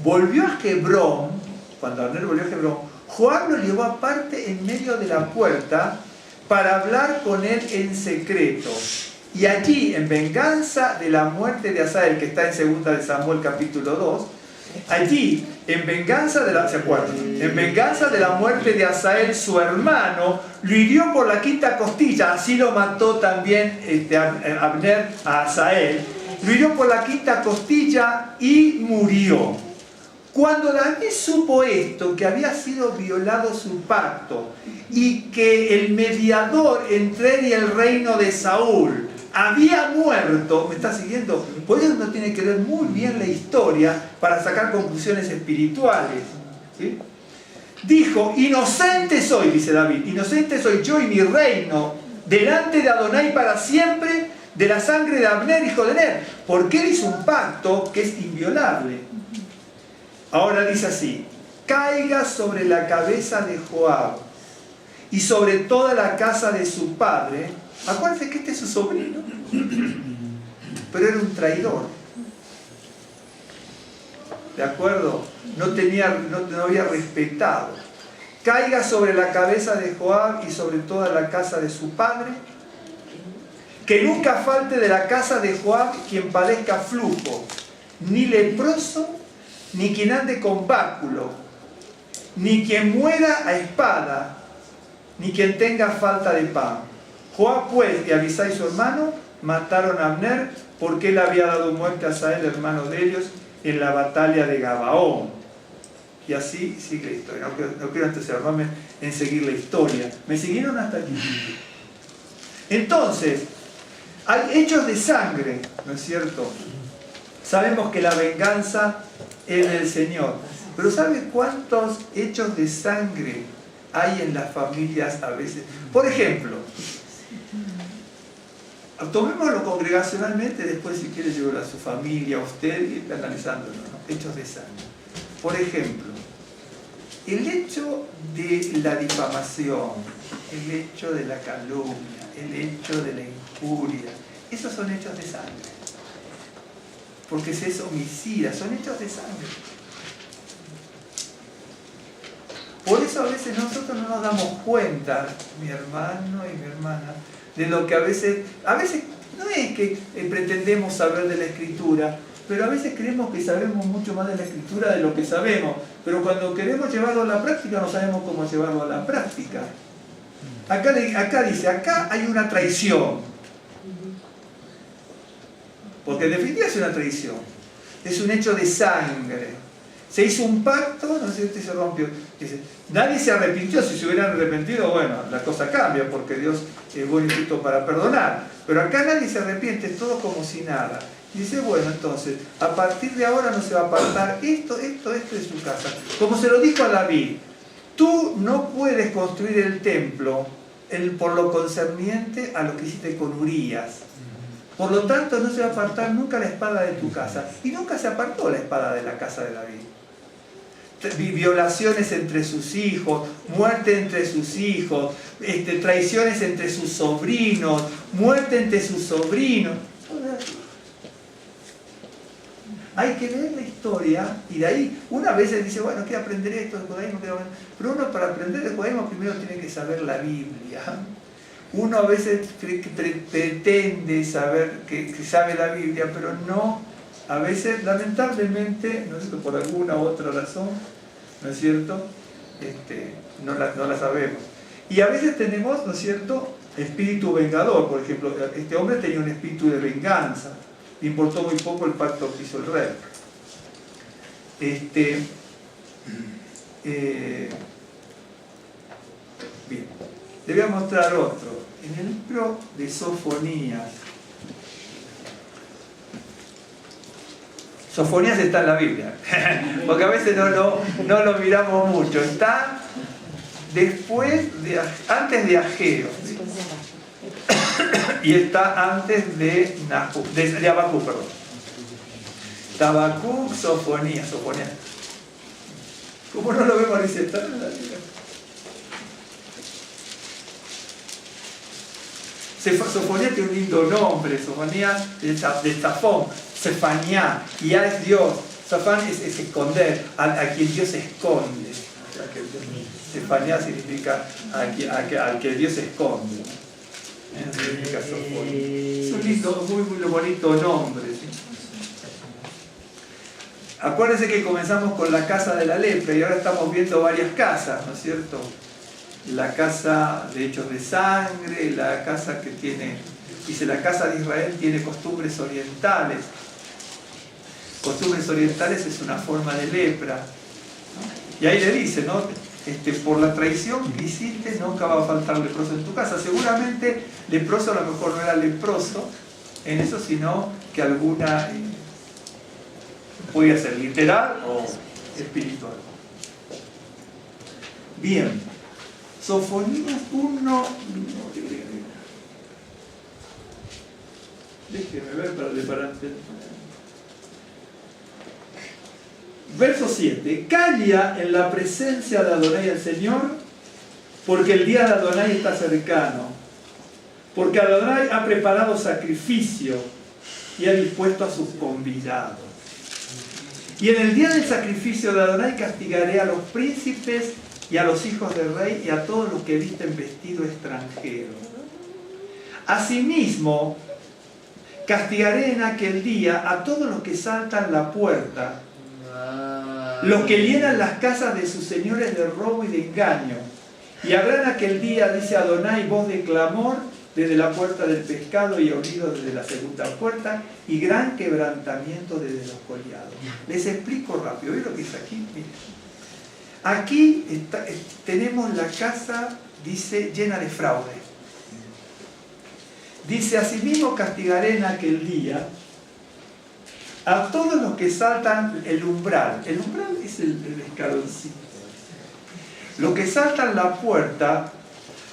volvió a Hebrón, cuando Abner volvió a Hebrón, Joab lo llevó aparte en medio de la puerta, para hablar con él en secreto. Y allí, en venganza de la muerte de Asael, que está en 2 de Samuel capítulo 2, allí, en venganza de la, ¿se acuerdan? En venganza de la muerte de Asael, su hermano, lo hirió por la quinta costilla, así lo mató también Abner a Asael, lo hirió por la quinta costilla y murió. Cuando David supo esto, que había sido violado su pacto y que el mediador entre él y el reino de Saúl había muerto, ¿me está siguiendo? Por eso uno tiene que ver muy bien la historia para sacar conclusiones espirituales, ¿sí? Dijo, inocente soy, dice David, inocente soy yo y mi reino delante de Adonai para siempre de la sangre de Abner, hijo de Ner, porque él hizo un pacto que es inviolable. Ahora dice así, caiga sobre la cabeza de Joab y sobre toda la casa de su padre. Acuérdense que este es su sobrino, pero era un traidor. ¿De acuerdo? No había respetado. Caiga sobre la cabeza de Joab y sobre toda la casa de su padre. Que nunca falte de la casa de Joab quien padezca flujo, ni leproso, ni quien ande con báculo, ni quien muera a espada, ni quien tenga falta de pan. Joab pues y Abisai su hermano mataron a Abner porque él había dado muerte a Asael, hermano de ellos, en la batalla de Gabaón. Y así sigue la historia. No quiero entusiasmarme en seguir la historia. ¿Me siguieron hasta aquí? Entonces, hay hechos de sangre, ¿no es cierto? Sabemos que la venganza es del Señor. Pero ¿sabe cuántos hechos de sangre hay en las familias a veces? Por ejemplo, tomémoslo congregacionalmente, después si quiere llevarlo a su familia, a usted, y analizándolo, ¿no? Hechos de sangre. Por ejemplo, el hecho de la difamación, el hecho de la calumnia, el hecho de la injuria, esos son hechos de sangre. Porque se es homicida, son hechos de sangre. Por eso a veces nosotros no nos damos cuenta, mi hermano y mi hermana, de lo que a veces no es que pretendemos saber de la Escritura, pero a veces creemos que sabemos mucho más de la Escritura de lo que sabemos, pero cuando queremos llevarlo a la práctica no sabemos cómo llevarlo a la práctica. Acá dice, acá hay una traición, porque en definitiva es una traición, es un hecho de sangre. Se hizo un pacto, ¿no es cierto? Y se rompió. Dice, nadie se arrepintió. Si se hubieran arrepentido, bueno, la cosa cambia porque Dios es bueno y justo para perdonar. Pero acá nadie se arrepiente, es todo como si nada. Y dice, bueno, entonces, a partir de ahora no se va a apartar esto de su casa. Como se lo dijo a David, tú no puedes construir el templo por lo concerniente a lo que hiciste con Urías. Por lo tanto, no se va a apartar nunca la espada de tu casa. Y nunca se apartó la espada de la casa de David. Violaciones entre sus hijos, muerte entre sus hijos, traiciones entre sus sobrinos, muerte entre sus sobrinos. Hay que leer la historia y de ahí, una vez dice, bueno, quiero aprender esto del judaísmo, pero uno para aprender el judaísmo primero tiene que saber la Biblia. Uno a veces pretende saber que sabe la Biblia, pero no, a veces lamentablemente, no sé, por alguna u otra razón, ¿no es cierto? No la sabemos. Y a veces tenemos, ¿no es cierto?, espíritu vengador. Por ejemplo, este hombre tenía un espíritu de venganza. Le importó muy poco el pacto que hizo el rey. Bien, le voy a mostrar otro. En el libro de Sofonías. Sofonías está en la Biblia, porque a veces no lo miramos mucho. Está antes de Ageo, ¿sí? Y está antes de Habacuc, perdón. Habacuc, Sofonías. ¿Cómo no lo vemos? Dice, está en la Biblia. Sofonía tiene un lindo nombre, Sofonía de Zafón, Sefanía, y ya es Dios. Zafán es esconder, a quien Dios esconde. Sefanía significa al que Dios esconde. Significa Sofonía. Es un lindo, muy bonito nombre. ¿Sí? Acuérdense que comenzamos con la casa de la lepra y ahora estamos viendo varias casas, ¿no es cierto? La casa de hechos de sangre, la casa que tiene, dice, la casa de Israel tiene costumbres orientales. Costumbres orientales es una forma de lepra, ¿no? Y ahí le dice, ¿no? Por la traición que hiciste nunca va a faltar leproso en tu casa. Seguramente leproso a lo mejor no era leproso en eso, sino que alguna podía ser literal o espiritual. Bien, Sofonías 1, déjeme ver para entender. Verso 7. Calla en la presencia de Adonai el Señor, porque el día de Adonai está cercano. Porque Adonai ha preparado sacrificio y ha dispuesto a sus convidados. Y en el día del sacrificio de Adonai castigaré a los príncipes y a los hijos del rey y a todos los que visten vestido extranjero. Asimismo, castigaré en aquel día a todos los que saltan la puerta, los que llenan las casas de sus señores de robo y de engaño. Y habrá en aquel día, dice Adonai, voz de clamor desde la puerta del pescado y oído desde la segunda puerta y gran quebrantamiento desde los collados. Les explico rápido. ¿Ven lo que dice aquí? Miren. Aquí tenemos la casa, dice, llena de fraude. Dice, asimismo castigaré en aquel día a todos los que saltan el umbral. El umbral es el escaloncito. Los que saltan la puerta,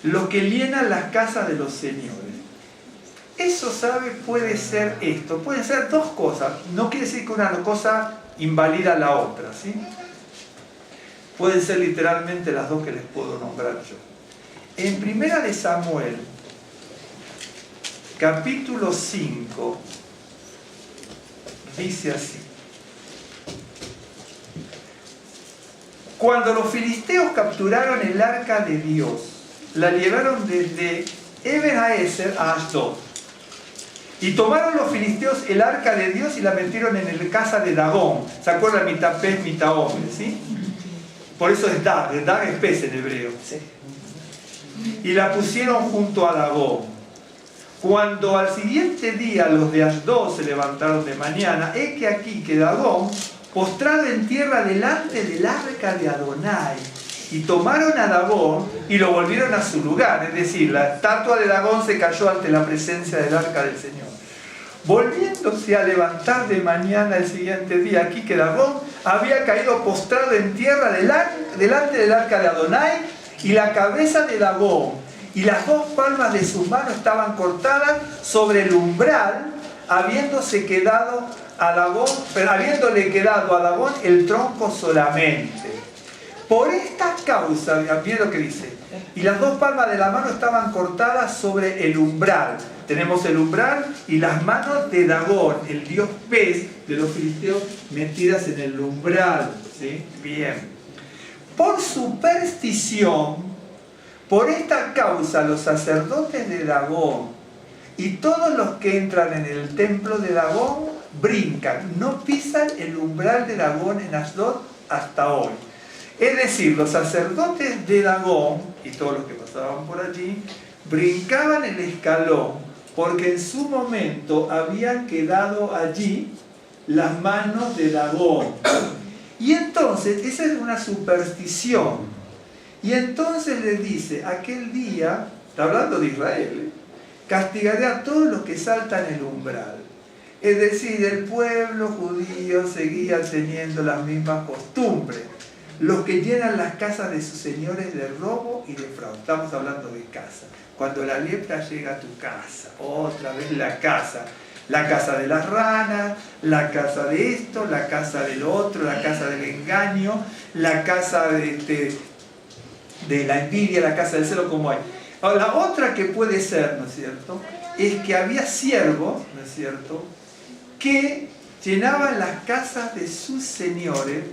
los que llenan las casas de los señores. Eso, ¿sabe? Puede ser esto. Pueden ser dos cosas. No quiere decir que una cosa invalida la otra, ¿sí? Pueden ser literalmente las dos que les puedo nombrar yo. En 1 Samuel, capítulo 5, dice así: cuando los filisteos capturaron el arca de Dios, la llevaron desde Eben-Haezer a Ashdod. Y tomaron los filisteos el arca de Dios y la metieron en la casa de Dagón. ¿Se acuerdan? Mitad pez, mitad hombre, ¿sí? Por eso es Dag. Dag es pez en hebreo. ¿Sí? Y la pusieron junto a Dagón. Cuando al siguiente día los de Ashdod se levantaron de mañana, es que aquí que Dagón, postrado en tierra delante del arca de Adonai, y tomaron a Dagón y lo volvieron a su lugar. Es decir, la estatua de Dagón se cayó ante la presencia del arca del Señor. Volviéndose a levantar de mañana el siguiente día, aquí que Dagón había caído postrado en tierra delante del arca de Adonai, y la cabeza de Dagón y las dos palmas de su mano estaban cortadas sobre el umbral, habiéndole quedado a Dagón el tronco solamente. Por esta causa, miren lo que dice, y las dos palmas de la mano estaban cortadas sobre el umbral. Tenemos el umbral y las manos de Dagón, el dios pez de los filisteos, metidas en el umbral. ¿Sí? Bien. Por superstición, por esta causa, los sacerdotes de Dagón y todos los que entran en el templo de Dagón brincan, no pisan el umbral de Dagón en Ashdod hasta hoy. Es decir, los sacerdotes de Dagón y todos los que pasaban por allí brincaban el escalón porque en su momento habían quedado allí las manos de Dagón. Y entonces, esa es una superstición. Y entonces le dice, aquel día, está hablando de Israel, castigaré a todos los que saltan el umbral. Es decir, el pueblo judío seguía teniendo las mismas costumbres. Los que llenan las casas de sus señores de robo y de fraude. Estamos hablando de casa. Cuando la lepra llega a tu casa, otra vez la casa de las ranas, la casa de esto, la casa del otro, la casa del engaño, la casa de la envidia, la casa del celo, como hay. Ahora, la otra que puede ser, ¿no es cierto?, es que había siervos, ¿no es cierto?, que llenaban las casas de sus señores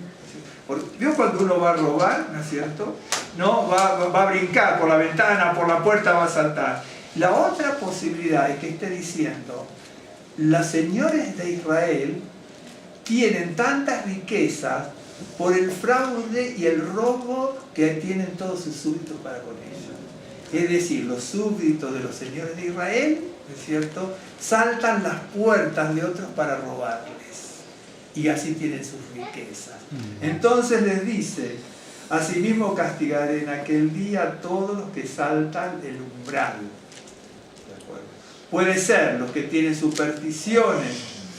¿Vio cuando uno va a robar, no es cierto? No, va a brincar por la ventana, por la puerta, va a saltar. La otra posibilidad es que esté diciendo, los señores de Israel tienen tantas riquezas por el fraude y el robo que tienen todos sus súbditos para con ellos. Es decir, los súbditos de los señores de Israel, ¿no es cierto?, saltan las puertas de otros para robarles. Y así tienen sus riquezas. Entonces les dice, asimismo castigaré en aquel día a todos los que saltan el umbral. ¿De acuerdo? Puede ser los que tienen supersticiones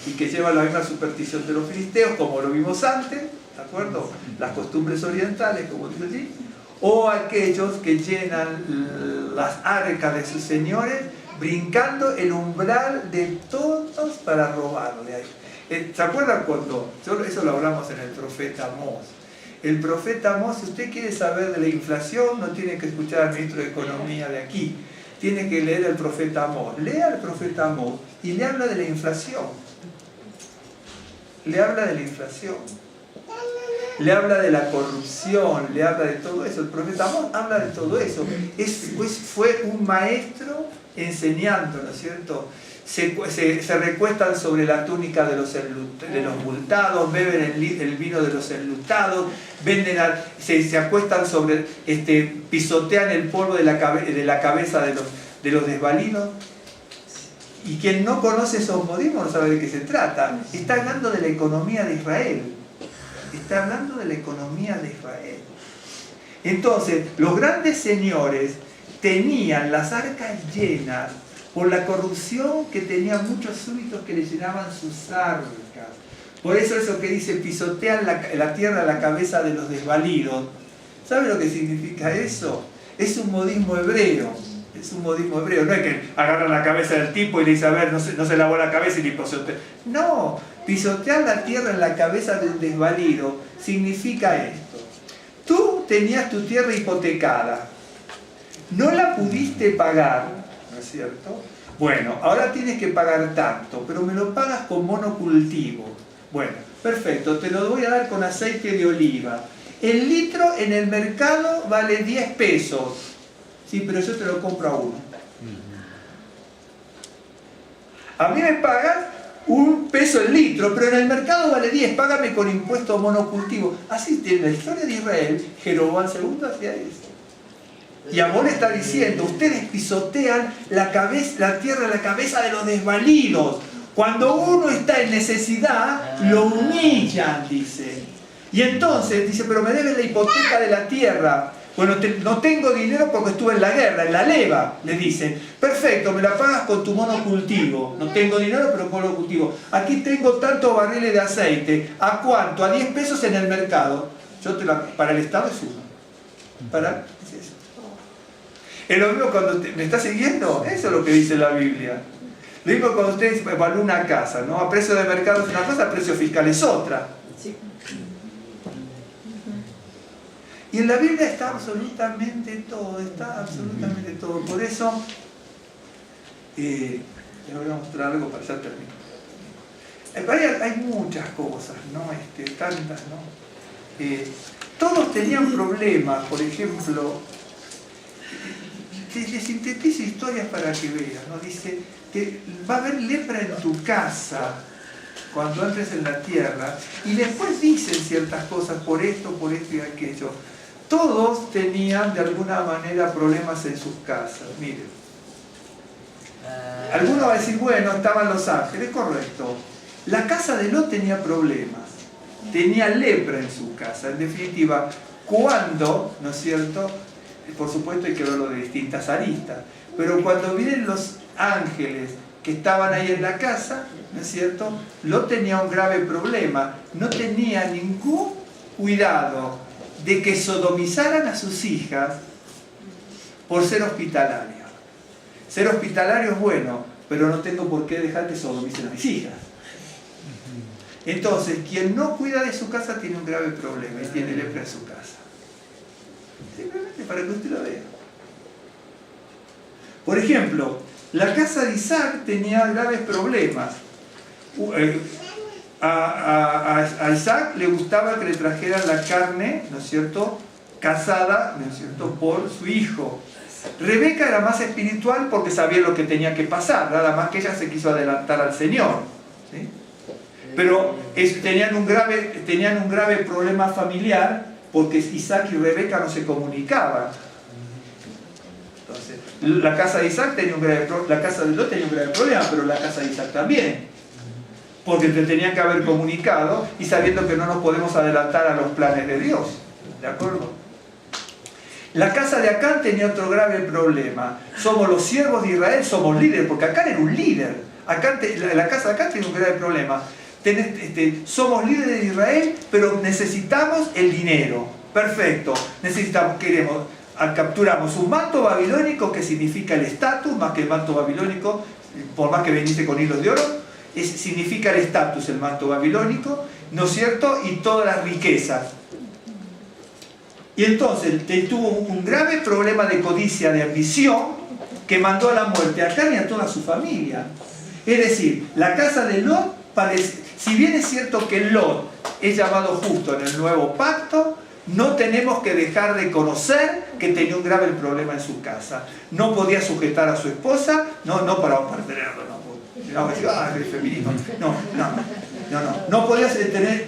y que llevan la misma superstición de los filisteos, como lo vimos antes, ¿de acuerdo? Las costumbres orientales, como dice allí, o aquellos que llenan las arcas de sus señores, brincando el umbral de todos para robarle. ¿Se acuerdan cuando? Eso lo hablamos en el profeta Amós. El profeta Amós, si usted quiere saber de la inflación, no tiene que escuchar al ministro de Economía de aquí, tiene que leer el profeta Amós. Lea el profeta Amós y le habla de la inflación. Le habla de la inflación. Le habla de la corrupción, le habla de todo eso. El profeta Amós habla de todo eso. Fue un maestro enseñando, ¿no es cierto? Se recuestan sobre la túnica de los multados, beben el vino de los enlutados, se acuestan sobre, pisotean el polvo de la cabeza de los desvalidos. Y quien no conoce esos modismos no sabe de qué se trata. Está hablando de la economía de Israel. Está hablando de la economía de Israel. Entonces, los grandes señores tenían las arcas llenas por la corrupción que tenían muchos súbditos que le llenaban sus arcas. Por eso que dice, pisotean la tierra a la cabeza de los desvalidos. ¿Sabe lo que significa eso? Es un modismo hebreo. Es un modismo hebreo. No es que agarran la cabeza del tipo y le dicen, a ver, no se lavó la cabeza y le pisotea. No, pisotear la tierra en la cabeza del desvalido significa esto. Tú tenías tu tierra hipotecada. No la pudiste pagar, ¿no es cierto? Bueno, ahora tienes que pagar tanto, pero me lo pagas con monocultivo. Bueno, perfecto, te lo voy a dar con aceite de oliva. El litro en el mercado vale 10 pesos. Sí, pero yo te lo compro a 1. A mí me pagas 1 peso el litro, pero en el mercado vale 10, págame con impuesto monocultivo. Así tiene la historia de Israel, Jeroboam II hacía eso. Y Amón está diciendo, ustedes pisotean la tierra en la cabeza de los desvalidos. Cuando uno está en necesidad, lo humillan, dice. Y entonces dice, pero me debes la hipoteca de la tierra. Bueno, no tengo dinero porque estuve en la guerra, en la leva, le dicen. Perfecto, me la pagas con tu monocultivo. No tengo dinero, pero con monocultivo. Aquí tengo tantos barriles de aceite. ¿A cuánto? A 10 pesos en el mercado. Para el Estado es 1. Es eso. Es lo mismo cuando ¿me está siguiendo? Eso es lo que dice la Biblia. Lo mismo cuando usted evalúa una casa, ¿no? A precio de mercado es una cosa, a precio fiscal es otra. Sí. Y en la Biblia está absolutamente todo, Por eso, le voy a mostrar algo para ya terminar. Hay muchas cosas, ¿no? Tantas, ¿no? Todos tenían problemas, por ejemplo, te sintetizo historias para que veas, ¿no? Dice que va a haber lepra en tu casa cuando entres en la tierra, y después dicen ciertas cosas por esto y aquello. Todos tenían de alguna manera problemas en sus casas. Miren, alguno va a decir, bueno, estaban los ángeles, correcto. La casa de Lot tenía problemas, tenía lepra en su casa. En definitiva, cuando, ¿no es cierto? Por supuesto hay que verlo de distintas aristas, pero cuando vienen los ángeles que estaban ahí en la casa, ¿no es cierto? Lot tenía un grave problema, no tenía ningún cuidado de que sodomizaran a sus hijas por ser hospitalario. Ser hospitalario es bueno, pero no tengo por qué dejar que sodomicen a mis hijas. Entonces, quien no cuida de su casa tiene un grave problema y tiene lepra en su casa. Simplemente para que usted lo vea. Por ejemplo, la casa de Isaac tenía graves problemas. a Isaac le gustaba que le trajeran la carne, ¿no es cierto?, casada, ¿no es cierto?, por su hijo. Rebeca era más espiritual porque sabía lo que tenía que pasar, nada más que ella se quiso adelantar al Señor, ¿sí? Pero tenían un grave problema familiar porque Isaac y Rebeca no se comunicaban. Entonces, la casa de Isaac tenía la casa de Lot tenía un grave problema, pero la casa de Isaac también, porque te tenían que haber comunicado y sabiendo que no nos podemos adelantar a los planes de Dios, ¿de acuerdo? La casa de Acán tenía otro grave problema. Somos los siervos de Israel, somos líderes, porque Acán era un líder. La casa de Acán tiene un grave problema. Somos líderes de Israel, pero necesitamos el dinero. Perfecto. Capturamos un manto babilónico que significa el estatus, más que el manto babilónico, por más que veniste con hilos de oro, significa el estatus, el manto babilónico, ¿no es cierto? Y todas las riquezas. Y entonces tuvo un grave problema de codicia, de ambición, que mandó a la muerte a Acán y a toda su familia. Es decir, la casa de Lot, si bien es cierto que Lot es llamado justo en el nuevo pacto, no tenemos que dejar de conocer que tenía un grave problema en su casa. No podía sujetar a su esposa, no para tenerlo,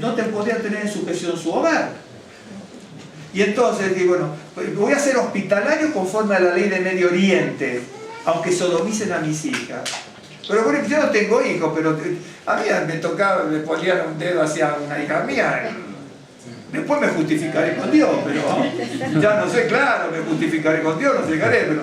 no te podía tener en sujeción su hogar. Y entonces digo, bueno, voy a ser hospitalario conforme a la ley de Medio Oriente, aunque sodomicen a mis hijas. Pero bueno, yo no tengo hijos, pero a mí me tocaba, me ponían un dedo hacia una hija mía. Después me justificaré con Dios, pero ya no sé, claro, me justificaré con Dios, no sé qué haré, pero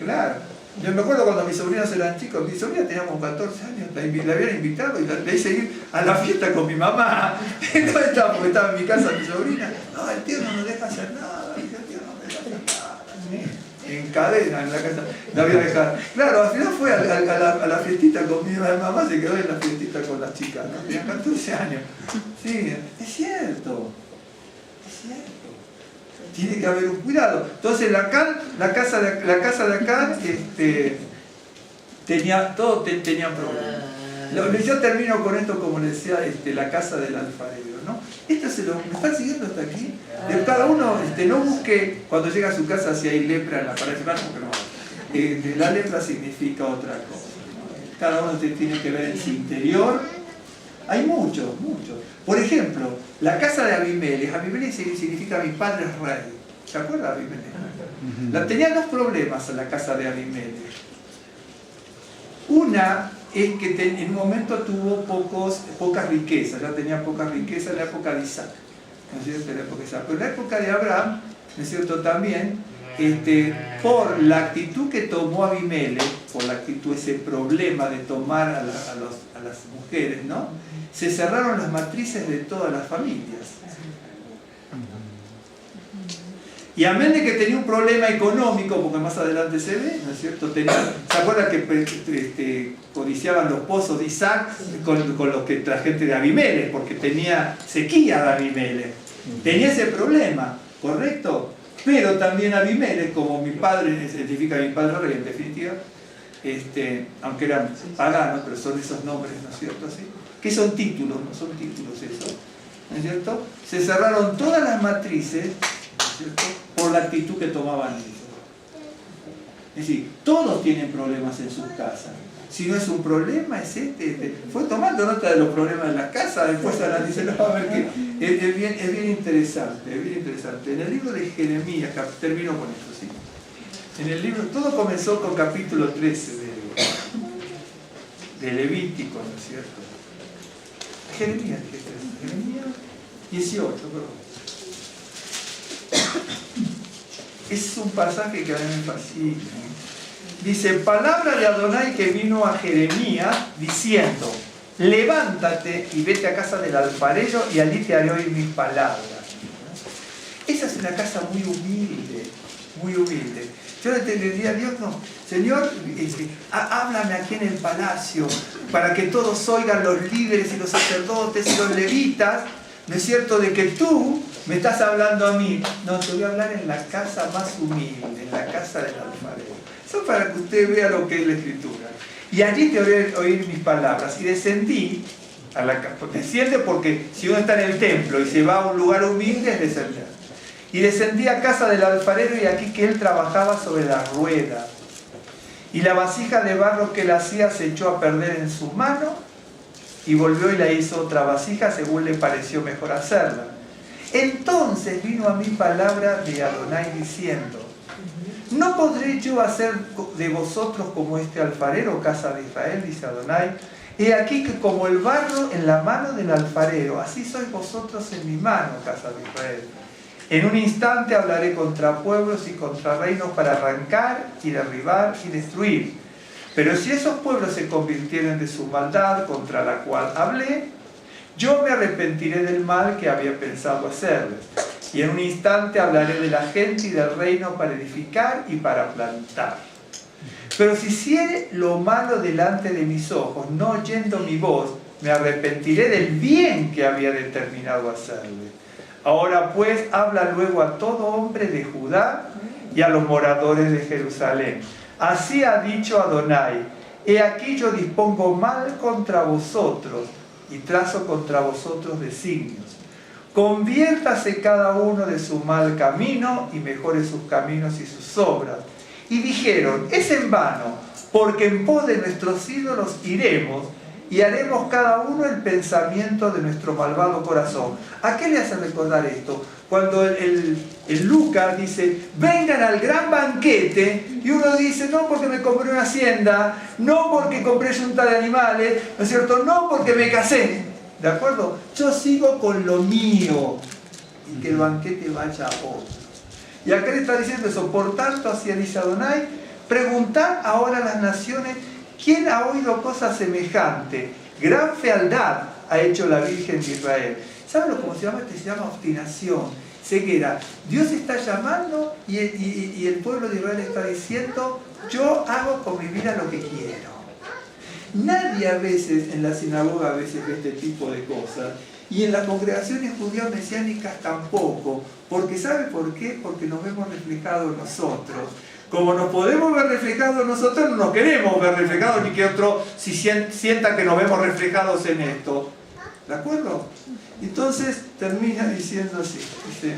claro. Yo me acuerdo cuando mis sobrinos eran chicos, mis sobrinas teníamos 14 años, la habían invitado y la hice ir a la fiesta con mi mamá. Entonces porque estaba en mi casa mi sobrina. No, el tío no nos deja hacer nada, el tío no nos deja hacer nada. ¿Sí? En cadena en la casa, la voy a dejar. Claro, al final fue a la fiestita con mi mamá, se quedó en la fiestita con las chicas, ¿no? Tenía 14 años. Sí, es cierto. Tiene que haber un cuidado. Entonces la casa de Acán todos tenían problemas. Yo termino con esto, como les decía, la casa del alfarero, ¿no? ¿Me están siguiendo hasta aquí? Cada uno no busque cuando llega a su casa si hay lepra en la pared, porque no. La lepra significa otra cosa, ¿no? Cada uno tiene que ver en su interior. Hay muchos. Por ejemplo, la casa de Abimelech. Abimelech significa mi padre es rey. ¿Se acuerda de Abimelech? Tenía dos problemas en la casa de Abimelech. Una es que en un momento tuvo pocas riquezas. Ya tenía pocas riquezas en la época de Isaac. ¿No es cierto? En la época de Isaac. Pero en la época de Abraham, ¿no es cierto? También, por la actitud que tomó Abimelech, por la actitud, ese problema de tomar a las mujeres, ¿no? Se cerraron las matrices de todas las familias. Y amén de que tenía un problema económico, porque más adelante se ve, ¿no es cierto? ¿Se acuerdan que codiciaban los pozos de Isaac con los que la gente de Abimelech, porque tenía sequía de Abimelech? Tenía ese problema, ¿correcto? Pero también Abimelech, como mi padre, significa mi padre rey en definitiva, aunque eran paganos, pero son esos nombres, ¿no es cierto? ¿Sí? Que son títulos, no son títulos eso, ¿no es cierto? Se cerraron todas las matrices, ¿no es cierto?, por la actitud que tomaban ellos. Es decir, todos tienen problemas en sus casas. Si no es un problema, es Fue tomando nota de los problemas de la casa, después analizarlo, a ver que es bien interesante, es bien interesante. En el libro de Jeremías, termino con esto, ¿sí? En el libro, todo comenzó con capítulo 13 de Levítico, ¿no es cierto? Jeremías 18, perdón. Es un pasaje que a mí me fascina. Dice, palabra de Adonai que vino a Jeremías diciendo, levántate y vete a casa del alfarero y allí te haré oír mis palabras. Esa es una casa muy humilde, muy humilde. Yo le diría a Dios, no, Señor, háblame aquí en el palacio para que todos oigan, los líderes y los sacerdotes y los levitas, ¿no es cierto?, de que tú me estás hablando a mí. No, te voy a hablar en la casa más humilde, en la casa del alfarero. Eso para que usted vea lo que es la Escritura. Y allí te voy a oír mis palabras. Y descendí desciende porque si uno está en el templo y se va a un lugar humilde es descender. Y descendí a casa del alfarero y aquí que él trabajaba sobre la rueda. Y la vasija de barro que él hacía se echó a perder en su mano y volvió y la hizo otra vasija según le pareció mejor hacerla. Entonces vino a mí palabra de Adonai diciendo: ¿no podré yo hacer de vosotros como este alfarero, casa de Israel? Dice Adonai. He aquí que como el barro en la mano del alfarero, así sois vosotros en mi mano, casa de Israel. En un instante hablaré contra pueblos y contra reinos para arrancar y derribar y destruir. Pero si esos pueblos se convirtieren de su maldad contra la cual hablé, yo me arrepentiré del mal que había pensado hacerles. Y en un instante hablaré de la gente y del reino para edificar y para plantar. Pero si hiciere lo malo delante de mis ojos, no oyendo mi voz, me arrepentiré del bien que había determinado hacerle. Ahora pues habla luego a todo hombre de Judá y a los moradores de Jerusalén. Así ha dicho Adonai: he aquí yo dispongo mal contra vosotros y trazo contra vosotros designios. Conviértase cada uno de su mal camino y mejore sus caminos y sus obras. Y dijeron: es en vano, porque en pos de nuestros ídolos iremos y haremos cada uno el pensamiento de nuestro malvado corazón. ¿A qué le hace recordar esto? Cuando el Lucas dice: vengan al gran banquete, y uno dice: no porque me compré una hacienda, no porque compré yunta de animales, ¿no es cierto? No porque me casé, ¿de acuerdo? Yo sigo con lo mío, y que el banquete vaya a otro. Y acá le está diciendo eso: por tanto, así dice Adonai, preguntad ahora a las naciones, ¿quién ha oído cosa semejante? Gran fealdad ha hecho la Virgen de Israel. ¿Saben cómo se llama? Se llama obstinación, ceguera. Dios está llamando y el pueblo de Israel está diciendo: yo hago con mi vida lo que quiero. Nadie a veces en la sinagoga ve este tipo de cosas, y en las congregaciones judías mesiánicas tampoco, porque ¿sabe por qué? Porque nos vemos reflejados nosotros. Como nos podemos ver reflejados nosotros, no nos queremos ver reflejados ni que otro si sienta que nos vemos reflejados en esto. ¿De acuerdo? Entonces termina diciendo así, dice: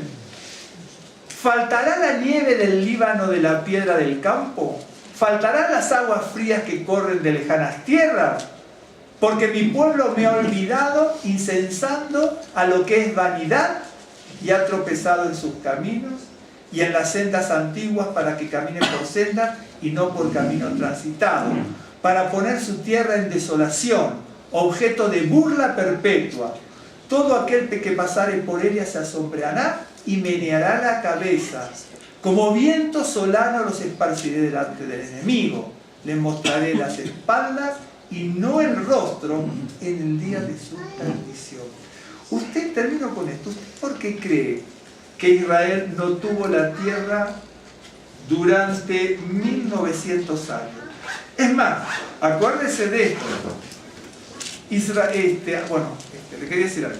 ¿faltará la nieve del Líbano de la piedra del campo? ¿Faltarán las aguas frías que corren de lejanas tierras? Porque mi pueblo me ha olvidado, incensando a lo que es vanidad, y ha tropezado en sus caminos y en las sendas antiguas, para que camine por sendas y no por camino transitado, para poner su tierra en desolación, objeto de burla perpetua. Todo aquel que pasare por ella se asombrará y meneará la cabeza. Como viento solano los esparciré delante del enemigo. Les mostraré las espaldas y no el rostro en el día de su perdición. Usted, termino con esto, ¿usted por qué cree que Israel no tuvo la tierra durante 1900 años? Es más, acuérdese de esto. Israel, le quería decir algo.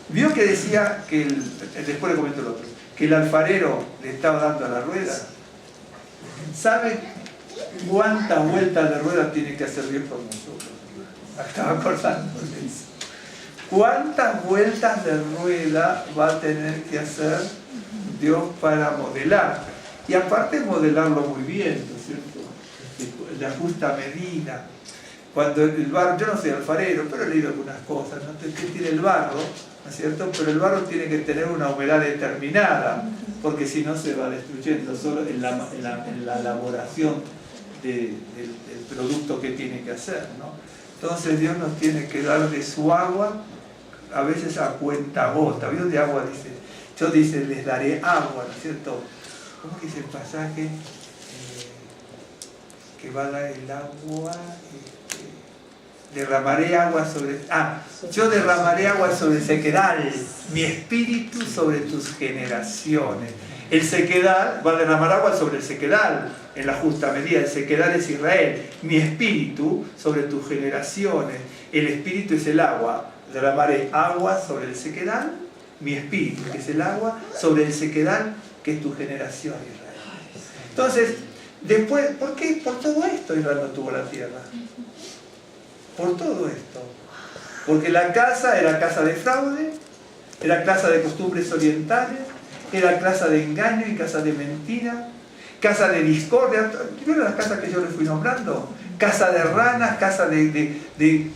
Vio que decía que, después le comento el otro, que el alfarero le estaba dando a la rueda. ¿Sabe cuántas vueltas de rueda tiene que hacer Dios por nosotros? Estaba acordando de eso. ¿Cuántas vueltas de rueda va a tener que hacer Dios para modelar? Y aparte modelarlo muy bien, ¿no es cierto? La justa medida. Cuando el barro, yo no soy alfarero, pero he leído algunas cosas, ¿no? ¿Qué tiene el barro? ¿No es cierto? Pero el barro tiene que tener una humedad determinada, porque si no se va destruyendo solo en la elaboración del producto que tiene que hacer, ¿no? Entonces Dios nos tiene que dar de su agua, a veces a cuentagota. ¿Vio de agua? Dice, yo dice, les daré agua, ¿no es cierto? ¿Cómo que dice el pasaje? Que va a dar el agua... derramaré agua sobre... yo derramaré agua sobre el sequedal, mi espíritu sobre tus generaciones. El sequedal va a derramar agua sobre el sequedal, en la justa medida. El sequedal es Israel. Mi espíritu sobre tus generaciones. El espíritu es el agua. Derramaré agua sobre el sequedal, mi espíritu, que es el agua, sobre el sequedal, que es tu generación, Israel. Entonces, después, ¿por qué? Por todo esto Israel no tuvo la tierra. Por todo esto. Porque la casa era casa de fraude, era casa de costumbres orientales, era casa de engaño y casa de mentira, casa de discordia. ¿Vieron las casas que yo les fui nombrando? Casa de ranas, casa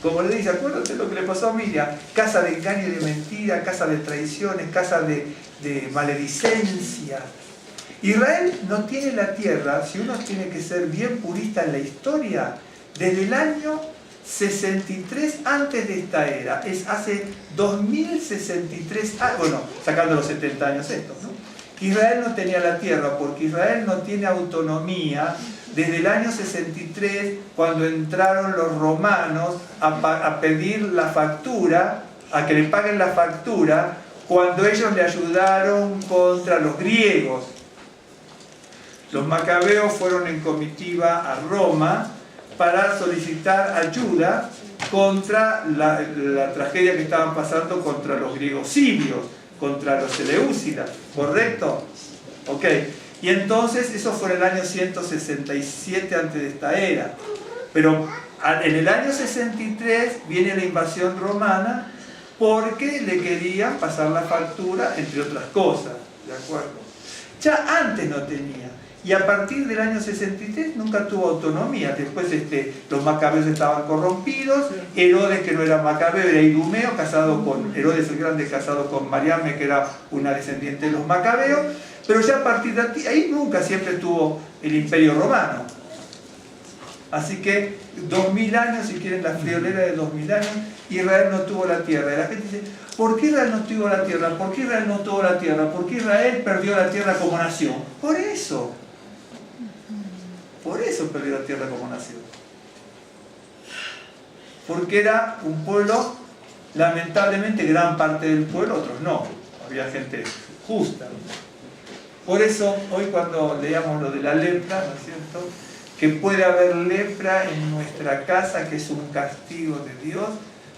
como le dice, acuérdate lo que le pasó a Miriam, casa de engaño y de mentira, casa de traiciones, casa de maledicencia. Israel no tiene la tierra, si uno tiene que ser bien purista en la historia, desde el año 63 antes de esta era, es hace 2063 años, bueno, sacando los 70 años estos, ¿no? Israel no tenía la tierra porque Israel no tiene autonomía desde el año 63, cuando entraron los romanos a pedir la factura, a que le paguen la factura, cuando ellos le ayudaron contra los griegos. Los macabeos fueron en comitiva a Roma para solicitar ayuda contra la tragedia que estaban pasando contra los griegos sirios, contra los seleucidas, ¿correcto? Ok, y entonces eso fue en el año 167 antes de esta era, pero en el año 63 viene la invasión romana porque le querían pasar la factura, entre otras cosas, ¿de acuerdo? Ya antes no tenía. Y a partir del año 63 nunca tuvo autonomía. Después los macabeos estaban corrompidos. Herodes, que no era macabeo, era idumeo, casado con Herodes el Grande, casado con Mariame, que era una descendiente de los macabeos. Pero ya a partir de ahí nunca siempre tuvo el Imperio Romano. Así que 2000 años, si quieren la friolera de 2000 años, Israel no tuvo la tierra. Y la gente dice, ¿por qué Israel no tuvo la tierra? ¿Por qué Israel no tuvo la tierra? ¿Por qué Israel perdió la tierra como nación? Por eso. Por eso perdió la tierra como nación. Porque era un pueblo, lamentablemente gran parte del pueblo, otros no. Había gente justa. Por eso, hoy cuando leíamos lo de la lepra, ¿no es cierto?, que puede haber lepra en nuestra casa, que es un castigo de Dios,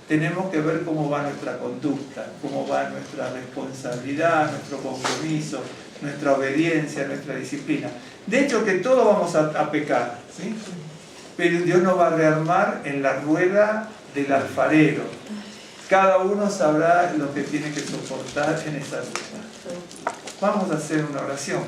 tenemos que ver cómo va nuestra conducta, cómo va nuestra responsabilidad, nuestro compromiso, nuestra obediencia, nuestra disciplina. De hecho, que todos vamos a pecar, ¿sí? Pero Dios nos va a rearmar en la rueda del alfarero. Cada uno sabrá lo que tiene que soportar en esa rueda. Vamos a hacer una oración.